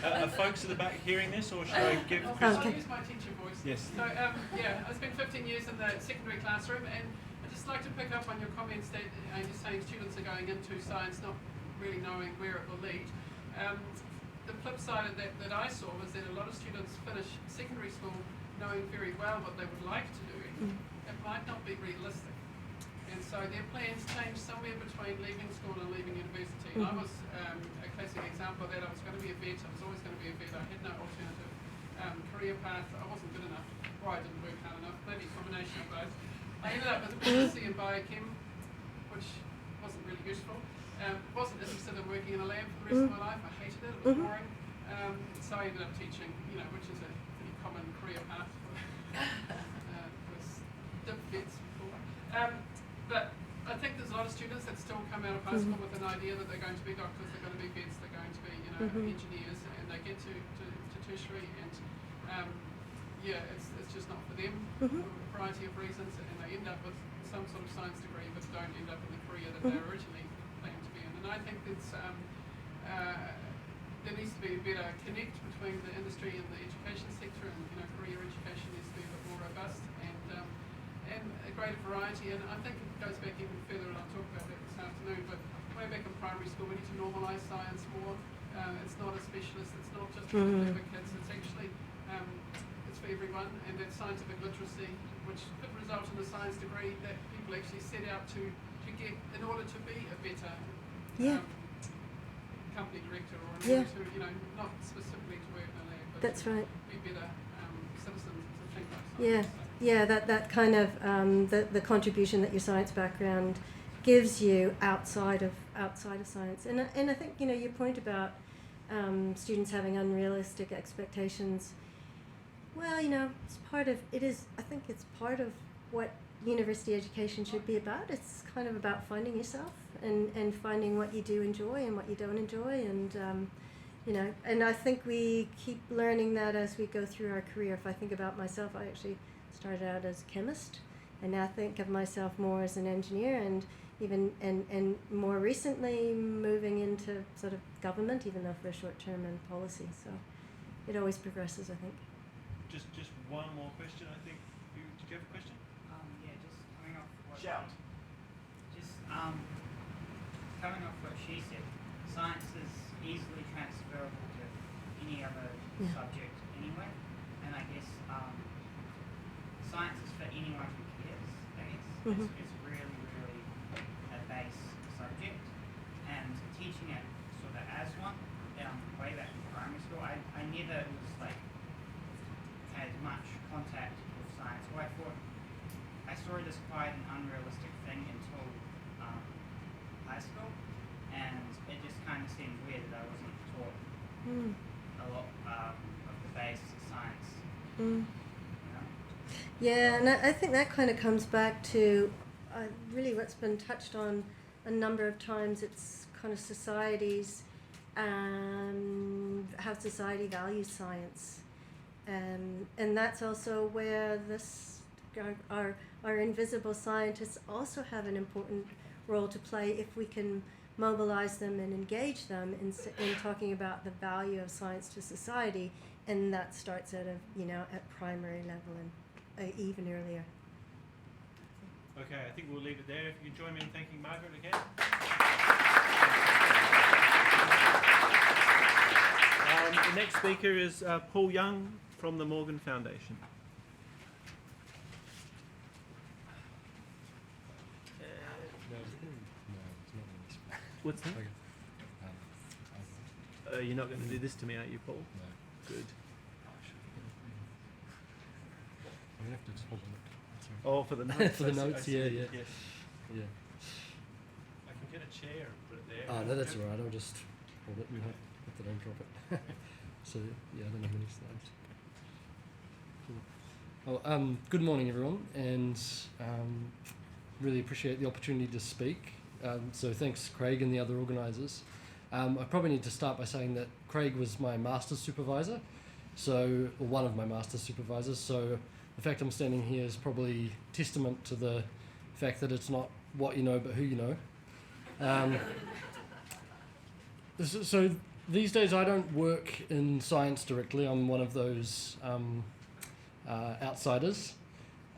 Are folks at the back hearing this, or should I give I'll use my teacher voice. Yes. So, I spent 15 years in the secondary classroom, and I'd just like to pick up on your comments that you're saying students are going into science not really knowing where it will lead. The flip side of that I saw was that a lot of students finish secondary school knowing very well what they would like to do. It might not be realistic. And so their plans changed somewhere between leaving school and leaving university. And I was a classic example of that. I was going to be a vet. I was always going to be a vet. I had no alternative career path. I wasn't good enough, or I didn't work hard enough. Maybe a combination of both. I ended up with a BSc in biochem, which wasn't really useful. Wasn't interested in working in a lab for the rest of my life. I hated it. It was boring. So I ended up teaching, which is a pretty common career path for vets before. But I think there's a lot of students that still come out of high school with an idea that they're going to be doctors, they're going to be vets, they're going to be, engineers, and they get to tertiary, and it's just not for them Mhm. for a variety of reasons, and they end up with some sort of science degree but don't end up in the career that they originally planned to be in. And I think it's there needs to be a better connect between the industry and the education sector, and career education needs to be a bit more robust and a greater variety. And I think it goes back even further, and I'll talk about that this afternoon, but way back in primary school we need to normalise science more. It's not a specialist, it's not just for the clever kids, it's actually it's for everyone, and that scientific literacy, which could result in a science degree that people actually set out to get in order to be a better company director, or in order to, not specifically to work in a lab, but That's to right. be better citizens to think like science. Yeah, that kind of the contribution that your science background gives you outside of science, and I think your point about students having unrealistic expectations. Well, it's part of it is. I think it's part of what university education should be about. It's kind of about finding yourself and finding what you do enjoy and what you don't enjoy, and and I think we keep learning that as we go through our career. If I think about myself, I actually started out as a chemist, and now think of myself more as an engineer, and even and more recently moving into sort of government, even though for a short term in policy. So it always progresses, I think. Just one more question, I think. Did you have a question? Just coming off what Shout. Coming off what she said, science is easily transferable to any other subject anyway, and I guess science is for anyone who cares. I guess it's really, really a base subject, and teaching it sort of as one way back in primary school, I never had much contact with science. Well, I saw it as quite an unrealistic thing until high school, and it just kind of seemed weird that I wasn't taught a lot of the base science. Yeah, and I think that kind of comes back to really what's been touched on a number of times. It's kind of societies and how society values science. And that's also where our invisible scientists also have an important role to play if we can mobilize them and engage them in talking about the value of science to society, and that starts at at primary level and even earlier. Okay, I think we'll leave it there. If you can join me in thanking Margaret again. The next speaker is Paul Young from the Morgan Foundation. What's that? You're not going to do this to me, aren't you, Paul? No. Good. I'm going to have to just hold on. Oh, for the notes. For the I see- notes, I see. yeah. Yes. Yeah. I can get a chair and put it there. Oh, no, that's all right. I'll just hold it and hope that I don't drop it. So, yeah, I don't have many slides. Cool. Well, good morning, everyone, and really appreciate the opportunity to speak. So thanks, Craig and the other organisers. I probably need to start by saying that Craig was my master's supervisor, or one of my master's supervisors, so the fact I'm standing here is probably testament to the fact that it's not what you know, but who you know. So these days I don't work in science directly. I'm one of those outsiders.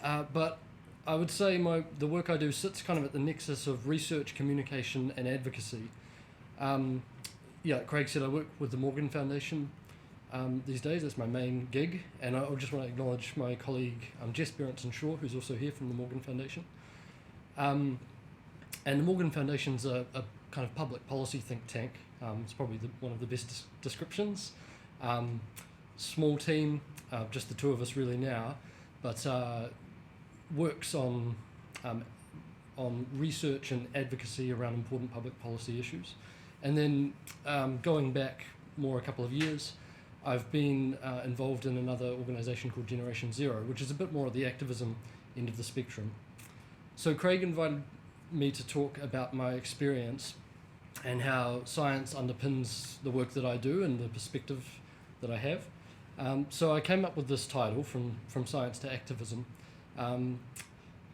But I would say the work I do sits kind of at the nexus of research, communication, and advocacy. Craig said I work with the Morgan Foundation these days. That's my main gig, and I just want to acknowledge my colleague Jess Berenson-Shaw, who's also here from the Morgan Foundation. And the Morgan Foundation's a kind of public policy think tank. It's probably one of the best descriptions. Small team, just the two of us really now, but works on research and advocacy around important public policy issues. And then going back a couple of years, I've been involved in another organisation called Generation Zero, which is a bit more at the activism end of the spectrum. So Craig invited me to talk about my experience and how science underpins the work that I do and the perspective that I have. So I came up with this title, From Science to Activism.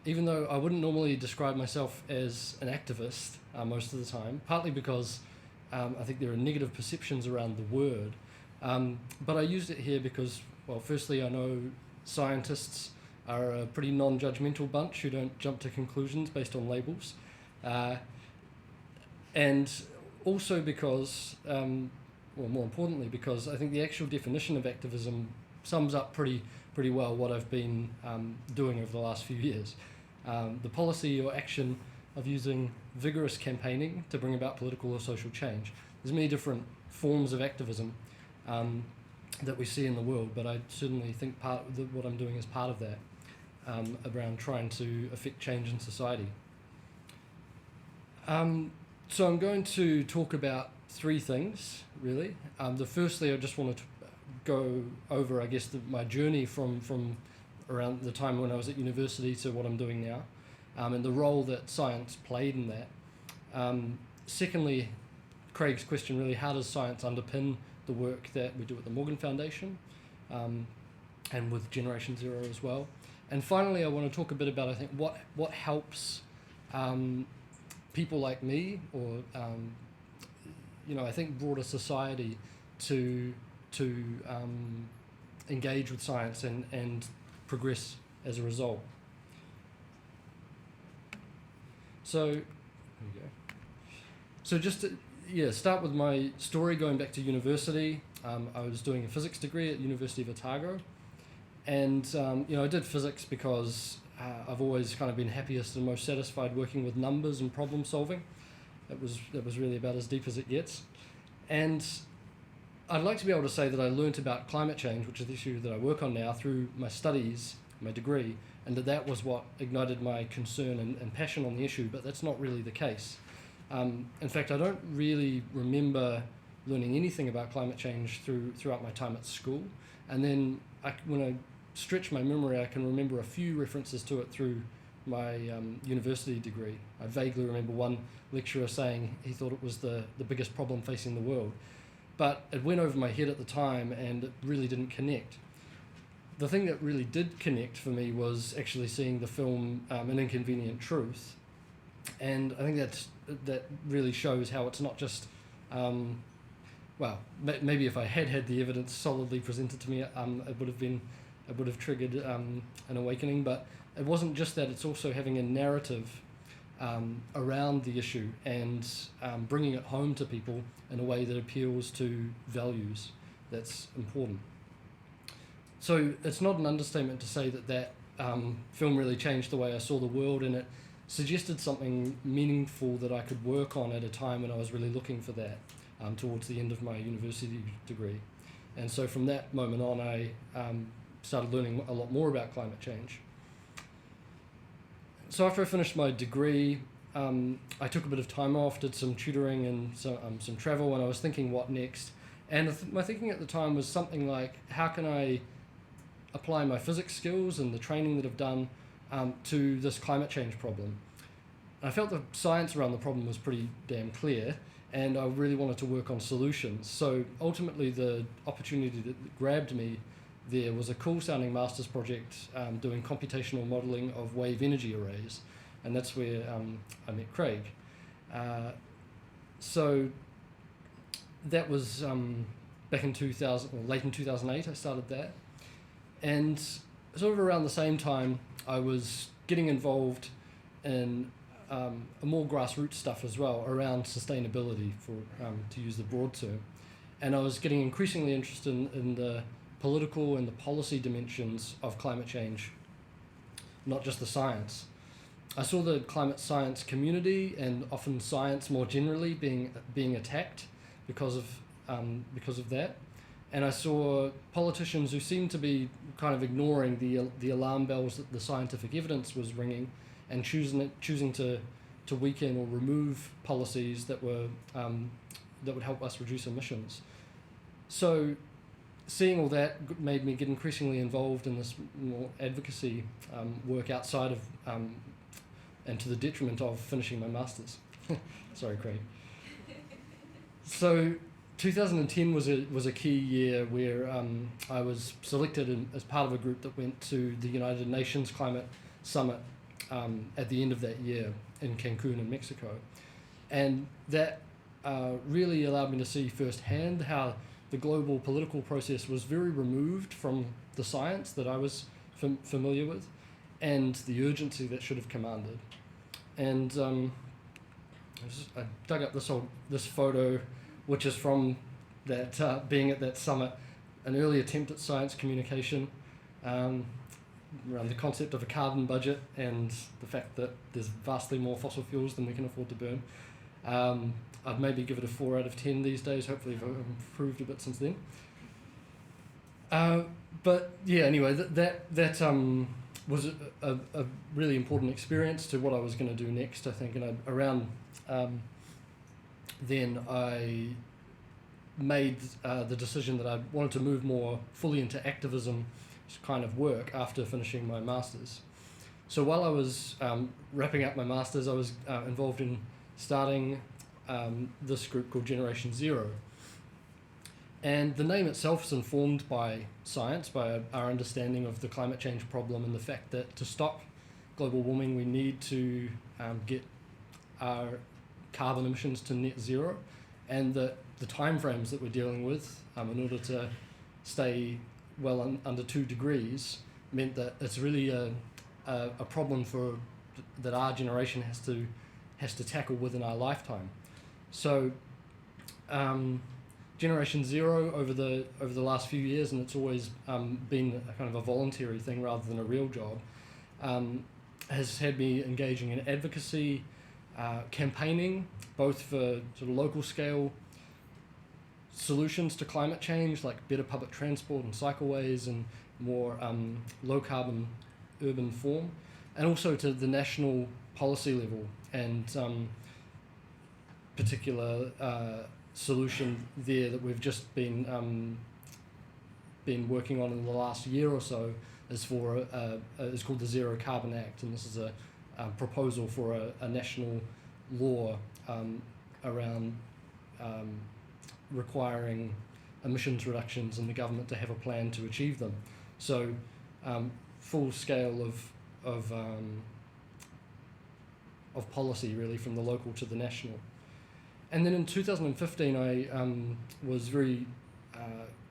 Even though I wouldn't normally describe myself as an activist most of the time, partly because I think there are negative perceptions around the word, but I used it here because, well, firstly, I know scientists are a pretty non-judgmental bunch who don't jump to conclusions based on labels, and also because, well, more importantly, because I think the actual definition of activism sums up pretty well what I've been doing over the last few years. The policy or action of using vigorous campaigning to bring about political or social change. There's many different forms of activism that we see in the world, but I certainly think what I'm doing is part of that, around trying to affect change in society. So I'm going to talk about three things, really. Firstly, I just wanted to go over, I guess, my journey from around the time when I was at university to what I'm doing now, and the role that science played in that. Secondly, Craig's question, really, how does science underpin the work that we do at the Morgan Foundation, and with Generation Zero as well. And finally, I want to talk a bit about, I think, what helps people like me, or I think broader society, to engage with science and progress as a result. So, there we go. So just to, start with my story going back to university. I was doing a physics degree at University of Otago, and I did physics because I've always kind of been happiest and most satisfied working with numbers and problem solving. That was really about as deep as it gets. And I'd like to be able to say that I learnt about climate change, which is the issue that I work on now, through my studies, my degree, and that was what ignited my concern and passion on the issue, but that's not really the case. In fact, I don't really remember learning anything about climate change throughout my time at school. And then when I stretch my memory, I can remember a few references to it through my university degree. I vaguely remember one lecturer saying he thought it was the biggest problem facing the world. But it went over my head at the time and it really didn't connect. The thing that really did connect for me was actually seeing the film An Inconvenient Truth. And I think that really shows how it's not just, maybe if I had the evidence solidly presented to me, it would have triggered an awakening. But it wasn't just that; it's also having a narrative around the issue and bringing it home to people in a way that appeals to values. That's important. So it's not an understatement to say that film really changed the way I saw the world, and it suggested something meaningful that I could work on at a time when I was really looking for that towards the end of my university degree. And so from that moment on, I started learning a lot more about climate change. So after I finished my degree, I took a bit of time off, did some tutoring and some travel, and I was thinking what next. And my thinking at the time was something like, how can I apply my physics skills and the training that I've done to this climate change problem? I felt the science around the problem was pretty damn clear, and I really wanted to work on solutions. So ultimately the opportunity that grabbed me there was a cool sounding master's project doing computational modelling of wave energy arrays, and that's where I met Craig. So that was back in 2000, or late in 2008 I started that. And sort of around the same time I was getting involved in a more grassroots stuff as well around sustainability, to use the broad term. And I was getting increasingly interested in the political and the policy dimensions of climate change, not just the science. I saw the climate science community and often science more generally being attacked because of that. And I saw politicians who seemed to be kind of ignoring the alarm bells that the scientific evidence was ringing, and choosing to weaken or remove policies that would help us reduce emissions. So seeing all that made me get increasingly involved in this more advocacy work outside of and to the detriment of finishing my master's. Sorry, Craig. So 2010 was a key year where I was selected as part of a group that went to the United Nations Climate Summit at the end of that year in Cancun in Mexico, and that really allowed me to see firsthand how the global political process was very removed from the science that I was familiar with, and the urgency that should have commanded. And I dug up this photo, which is from that being at that summit, an early attempt at science communication around the concept of a carbon budget and the fact that there's vastly more fossil fuels than we can afford to burn. I'd maybe give it a 4 out of 10 these days. Hopefully I've improved a bit since then. But yeah, anyway, that was a really important experience to what I was going to do next, I think. And around then I made the decision that I wanted to move more fully into activism kind of work after finishing my master's. So while I was wrapping up my master's, I was involved in starting this group called Generation Zero. And the name itself is informed by science, by our understanding of the climate change problem and the fact that to stop global warming we need to get our carbon emissions to net zero, and that the timeframes that we're dealing with in order to stay well under 2 degrees meant that it's really a problem that our generation has to tackle within our lifetime. So Generation Zero over the last few years, and it's always been a kind of a voluntary thing rather than a real job, has had me engaging in advocacy, campaigning, both for sort of local scale solutions to climate change, like better public transport and cycleways and more low carbon urban form, and also to the national policy level and particular solution there that we've just been working on in the last year or so is is called the Zero Carbon Act, and this is a proposal for a national law around requiring emissions reductions and the government to have a plan to achieve them. So full scale of policy really from the local to the national. And then in 2015 I was very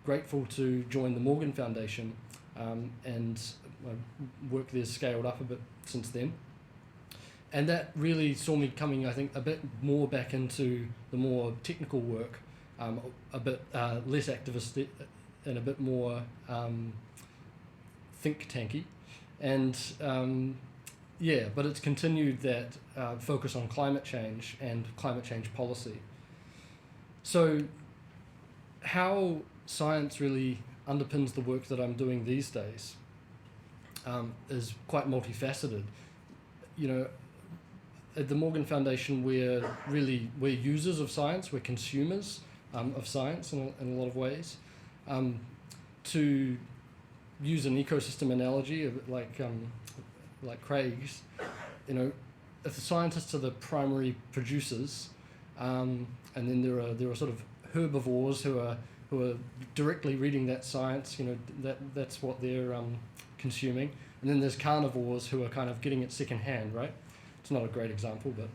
grateful to join the Morgan Foundation, and my work there's scaled up a bit since then. And that really saw me coming, I think, a bit more back into the more technical work, a bit less activist and a bit more think tanky. And but it's continued that focus on climate change and climate change policy. So how science really underpins the work that I'm doing these days is quite multifaceted. You know, at the Morgan Foundation, we're users of science, we're consumers of science in a lot of ways. To use an ecosystem analogy, like Craig's, you know, if the scientists are the primary producers, and then there are sort of herbivores who are directly reading that science, you know, that's what they're consuming, and then there's carnivores who are kind of getting it secondhand, right? It's not a great example, but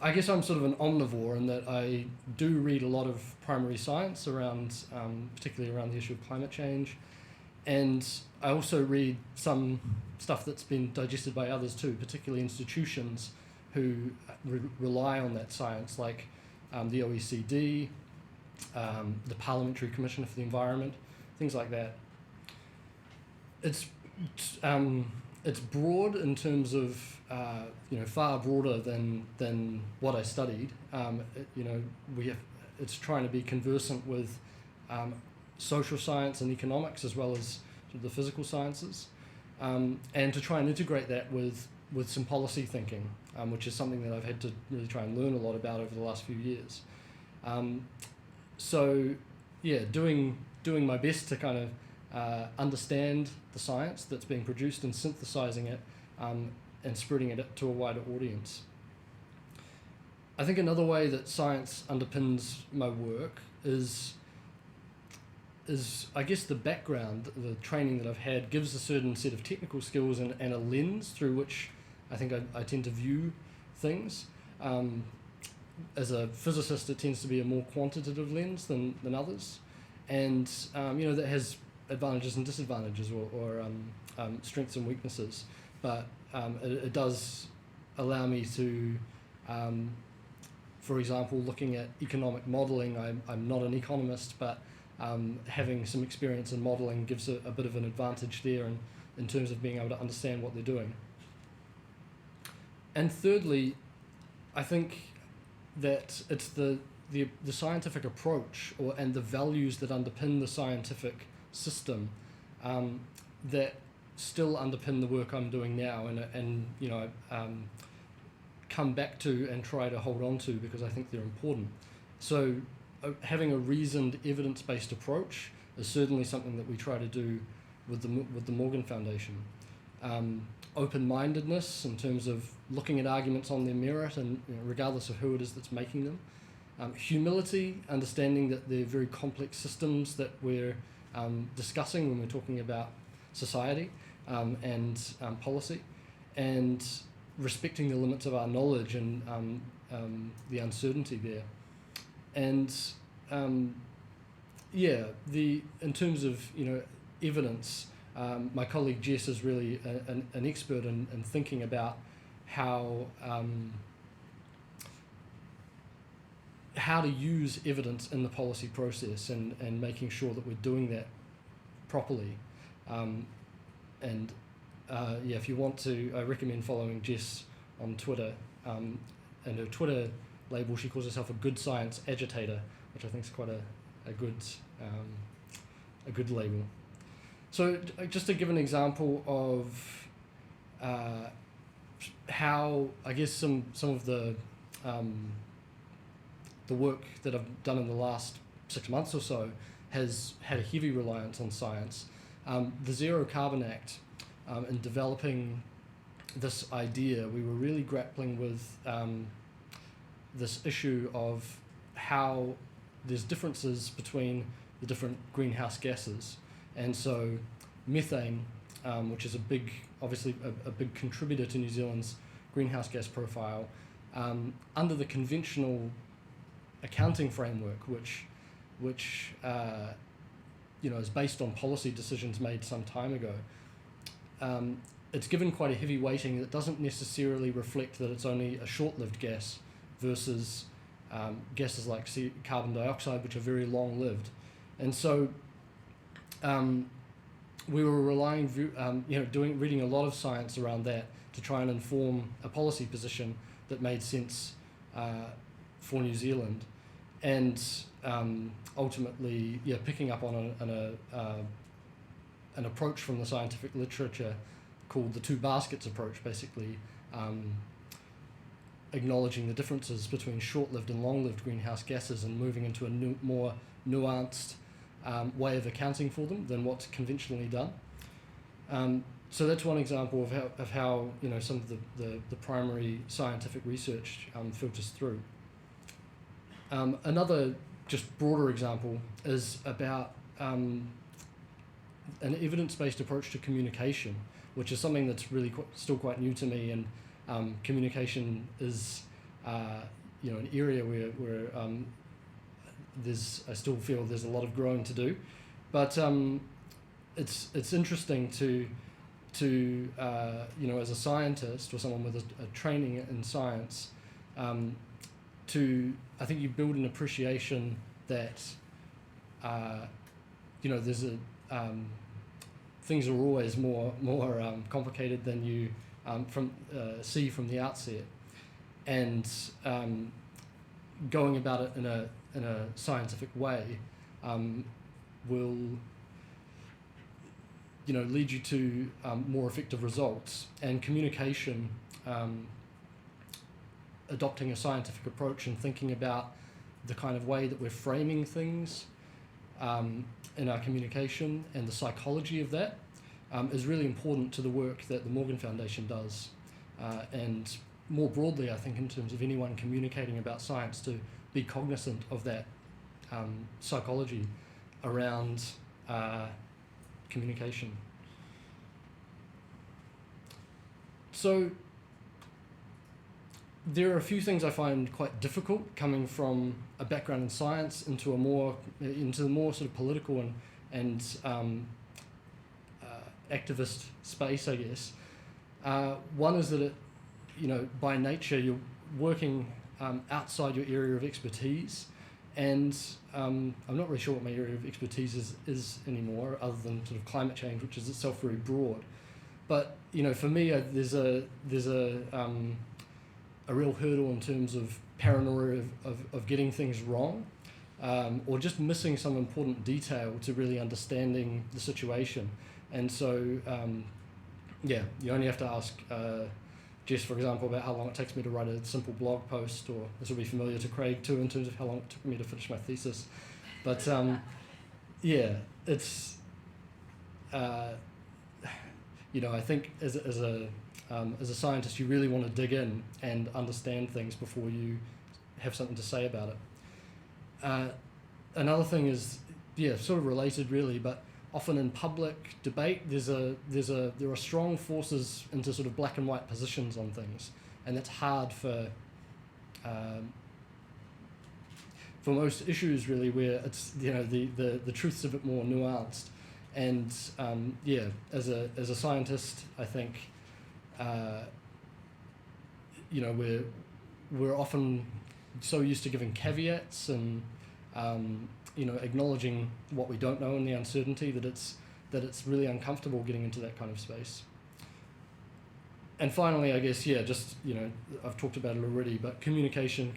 I guess I'm sort of an omnivore in that I do read a lot of primary science around, particularly around the issue of climate change, and I also read some stuff that's been digested by others too, particularly institutions who rely on that science, like the OECD, the Parliamentary Commission for the Environment, things like that. It's broad in terms of far broader than what I studied. It's trying to be conversant with social science and economics as well as sort of the physical sciences, and to try and integrate that with some policy thinking, which is something that I've had to really try and learn a lot about over the last few years. Doing my best to kind of understand the science that's being produced and synthesizing it and spreading it to a wider audience. I think another way that science underpins my work is I guess the background, the training that I've had gives a certain set of technical skills and a lens through which I think I tend to view things. As a physicist, it tends to be a more quantitative lens than others, and that has advantages and disadvantages, or strengths and weaknesses. But it does allow me to, for example, looking at economic modelling. I'm not an economist, but having some experience in modelling gives a bit of an advantage there in terms of being able to understand what they're doing. And thirdly, I think that it's the scientific approach and the values that underpin the scientific system that still underpin the work I'm doing now, and come back to and try to hold on to, because I think they're important. So having a reasoned, evidence-based approach is certainly something that we try to do with the Morgan Foundation. Open-mindedness in terms of looking at arguments on their merit, and regardless of who it is that's making them. Humility, understanding that they're very complex systems that we're discussing when we're talking about society and policy, and respecting the limits of our knowledge and the uncertainty there. And in terms of evidence, my colleague Jess is really an expert in thinking about how to use evidence in the policy process and making sure that we're doing that properly. If you want to, I recommend following Jess on Twitter. And her Twitter label, she calls herself a good science agitator, which I think is quite a good label. So just to give an example of how I guess some of the work that I've done in the last 6 months or so has had a heavy reliance on science. The Zero Carbon Act, in developing this idea, we were really grappling with this issue of how there's differences between the different greenhouse gases. And so methane, which is obviously a big contributor to New Zealand's greenhouse gas profile, under the conventional accounting framework, which is based on policy decisions made some time ago, it's given quite a heavy weighting that doesn't necessarily reflect that it's only a short-lived gas versus gases like carbon dioxide, which are very long-lived. And so we were relying, reading a lot of science around that to try and inform a policy position that made sense for New Zealand, and ultimately, picking up on an approach from the scientific literature called the two baskets approach, basically acknowledging the differences between short-lived and long-lived greenhouse gases and moving into a more nuanced way of accounting for them than what's conventionally done. So that's one example of how some of the primary scientific research filters through. Another just broader example is about an evidence-based approach to communication, which is something that's really still quite new to me, and communication is an area where I still feel there's a lot of growing to do, but it's interesting to as a scientist or someone with a training in science, I think you build an appreciation that there's things are always more complicated than you see from the outset, and going about it in a scientific way will lead you to more effective results. And communication, adopting a scientific approach and thinking about the kind of way that we're framing things in our communication and the psychology of that is really important to the work that the Morgan Foundation does. And more broadly, I think, in terms of anyone communicating about science, to be cognizant of that psychology around communication. So there are a few things I find quite difficult coming from a background in science into the more sort of political and activist space, I guess. One is that it, by nature you're working outside your area of expertise, and I'm not really sure what my area of expertise is anymore, other than sort of climate change, which is itself very broad. But for me, there's a real hurdle in terms of paranoia of getting things wrong, or just missing some important detail to really understanding the situation. And so, you only have to ask Jess, for example, about how long it takes me to write a simple blog post, or this will be familiar to Craig too in terms of how long it took me to finish my thesis. But it's I think as a scientist, you really want to dig in and understand things before you have something to say about it. Another thing is, sort of related really, but often in public debate, there are strong forces into sort of black and white positions on things, and that's hard for most issues really, where it's the truth's a bit more nuanced. And as a scientist, I think we're often so used to giving caveats and acknowledging what we don't know and the uncertainty that it's really uncomfortable getting into that kind of space. And finally, I guess I've talked about it already, but communication.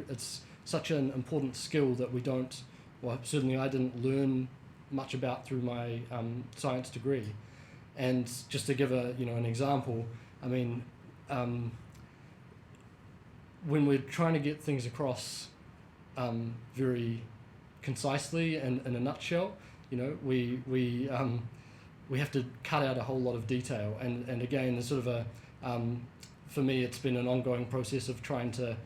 It's such an important skill that we don't. Well, certainly I didn't learn much about through my science degree. And just to give an example, I mean, when we're trying to get things across very concisely and in a nutshell, we have to cut out a whole lot of detail. And again, there's sort of for me, it's been an ongoing process of trying to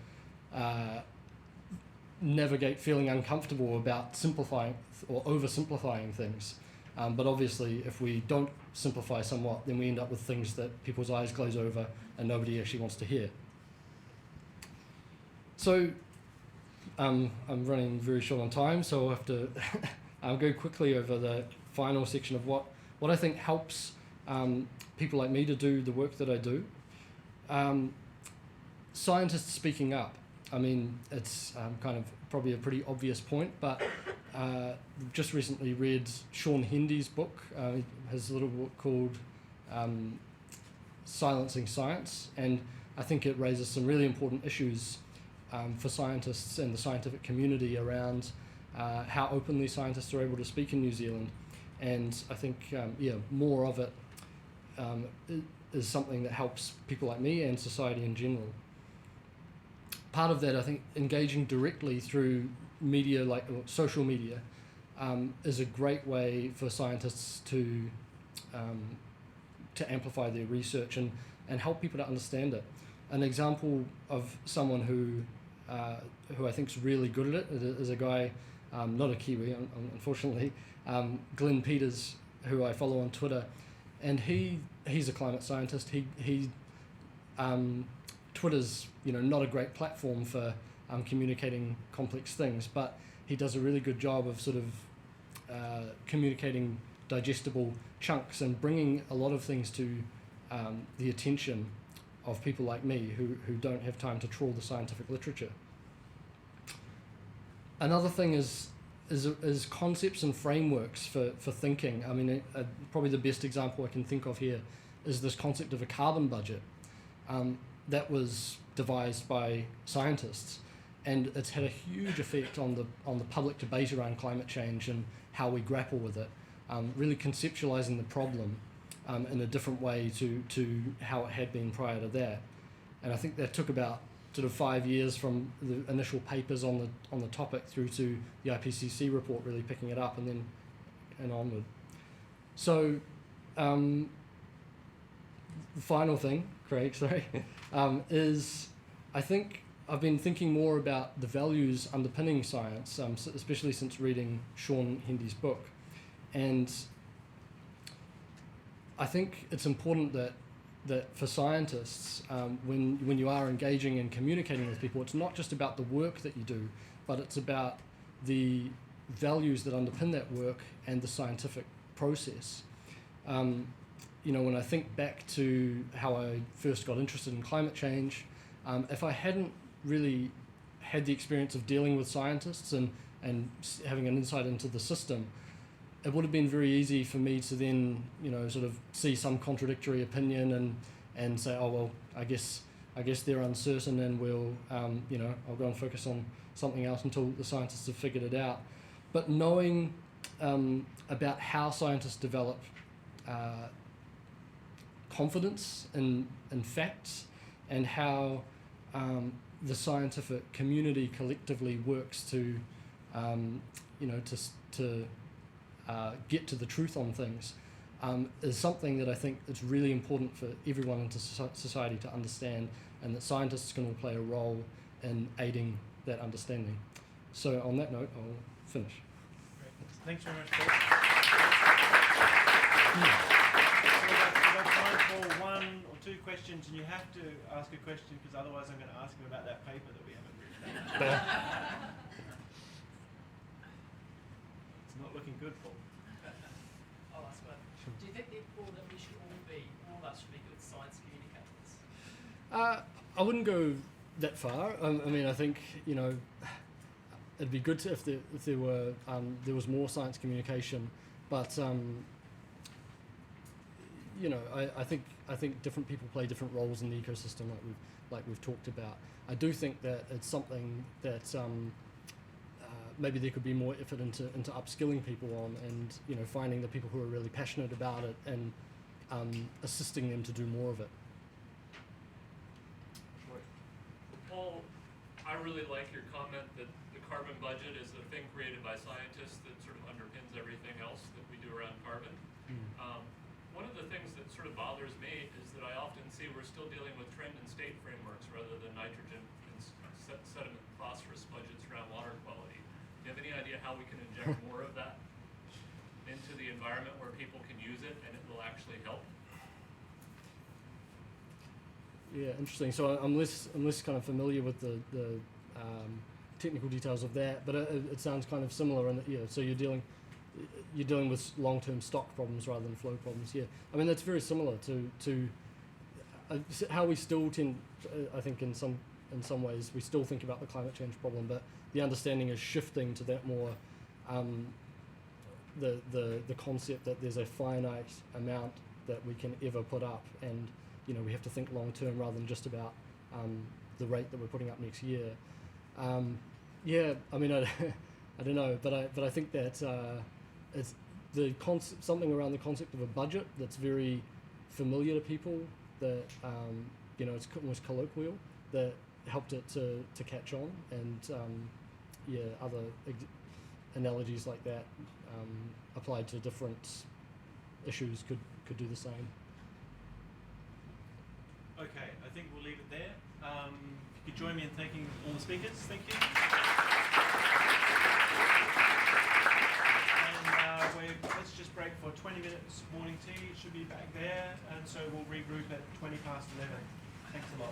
navigate feeling uncomfortable about simplifying or oversimplifying things. But obviously, if we don't simplify somewhat, then we end up with things that people's eyes glaze over and nobody actually wants to hear. So I'm running very short on time, so I'll have to I'll go quickly over the final section of what I think helps people like me to do the work that I do. Scientists speaking up. I mean, it's kind of probably a pretty obvious point, but just recently read Sean Hendy's book. He has a little book called Silencing Science, and I think it raises some really important issues for scientists and the scientific community around how openly scientists are able to speak in New Zealand. And I think, more of it is something that helps people like me and society in general. Part of that, I think, engaging directly through media, like social media, is a great way for scientists to amplify their research and help people to understand it. An example of someone who I think is really good at it is a guy, not a Kiwi, unfortunately, Glenn Peters, who I follow on Twitter, and he's a climate scientist. He Twitter's not a great platform for communicating complex things, but he does a really good job of sort of communicating digestible chunks and bringing a lot of things to the attention of people like me who don't have time to trawl the scientific literature. Another thing is concepts and frameworks for thinking. I mean, probably the best example I can think of here is this concept of a carbon budget. That was devised by scientists, and it's had a huge effect on the public debate around climate change and how we grapple with it, really conceptualizing the problem in a different way to how it had been prior to that. And I think that took about sort of 5 years from the initial papers on the topic through to the IPCC report really picking it up and onward. So the final thing, Craig, sorry, is I think I've been thinking more about the values underpinning science, especially since reading Sean Hendy's book. And I think it's important that for scientists, when you are engaging and communicating with people, it's not just about the work that you do, but it's about the values that underpin that work and the scientific process. When I think back to how I first got interested in climate change, if I hadn't really had the experience of dealing with scientists and having an insight into the system, it would have been very easy for me to then, sort of see some contradictory opinion and say, oh, well, I guess they're uncertain and we'll, I'll go and focus on something else until the scientists have figured it out. But knowing about how scientists develop confidence in facts and how the scientific community collectively works to get to the truth on things is something that I think is really important for everyone in society to understand, and that scientists can all play a role in aiding that understanding. So on that note, I'll finish. Great. Thanks very much, Paul. So we've got time for one or two questions, and you have to ask a question because otherwise I'm going to ask him about that paper that we haven't written. It's not looking good, Paul. I'll ask one. Do you think therefore that we should all of us should be good science communicators? I wouldn't go that far. I mean, I think it'd be good to, if there was more science communication, but I think different people play different roles in the ecosystem, like we've talked about. I do think that it's something that maybe there could be more effort into upskilling people on, and finding the people who are really passionate about it and assisting them to do more of it. Paul, I really like your comment that the carbon budget is a thing created by scientists that sort of underpins everything else that we do around carbon. One of the things that sort of bothers me is that I often see we're still dealing with trend and state frameworks rather than nitrogen and sediment and phosphorus budgets around water quality. Do you have any idea how we can inject more of that into the environment where people can use it and it will actually help? Yeah, interesting. So I'm less kind of familiar with the technical details of that, but it sounds kind of similar in that, so you're dealing with long-term stock problems rather than flow problems. Yeah, I mean that's very similar to how we still tend, I think in some ways we still think about the climate change problem, but the understanding is shifting to that more the concept that there's a finite amount that we can ever put up, and we have to think long term rather than just about the rate that we're putting up next year. Yeah, I mean, I don't know, but I think that it's the concept, something around the concept of a budget that's very familiar to people, that it's almost colloquial, that helped it to catch on, and other analogies like that applied to different issues could do the same. Okay, I think we'll leave it there. If you could join me in thanking all the speakers, thank you. And let's just break for 20 minutes morning tea. It should be back there, and so we'll regroup at 11:20. Thanks a lot.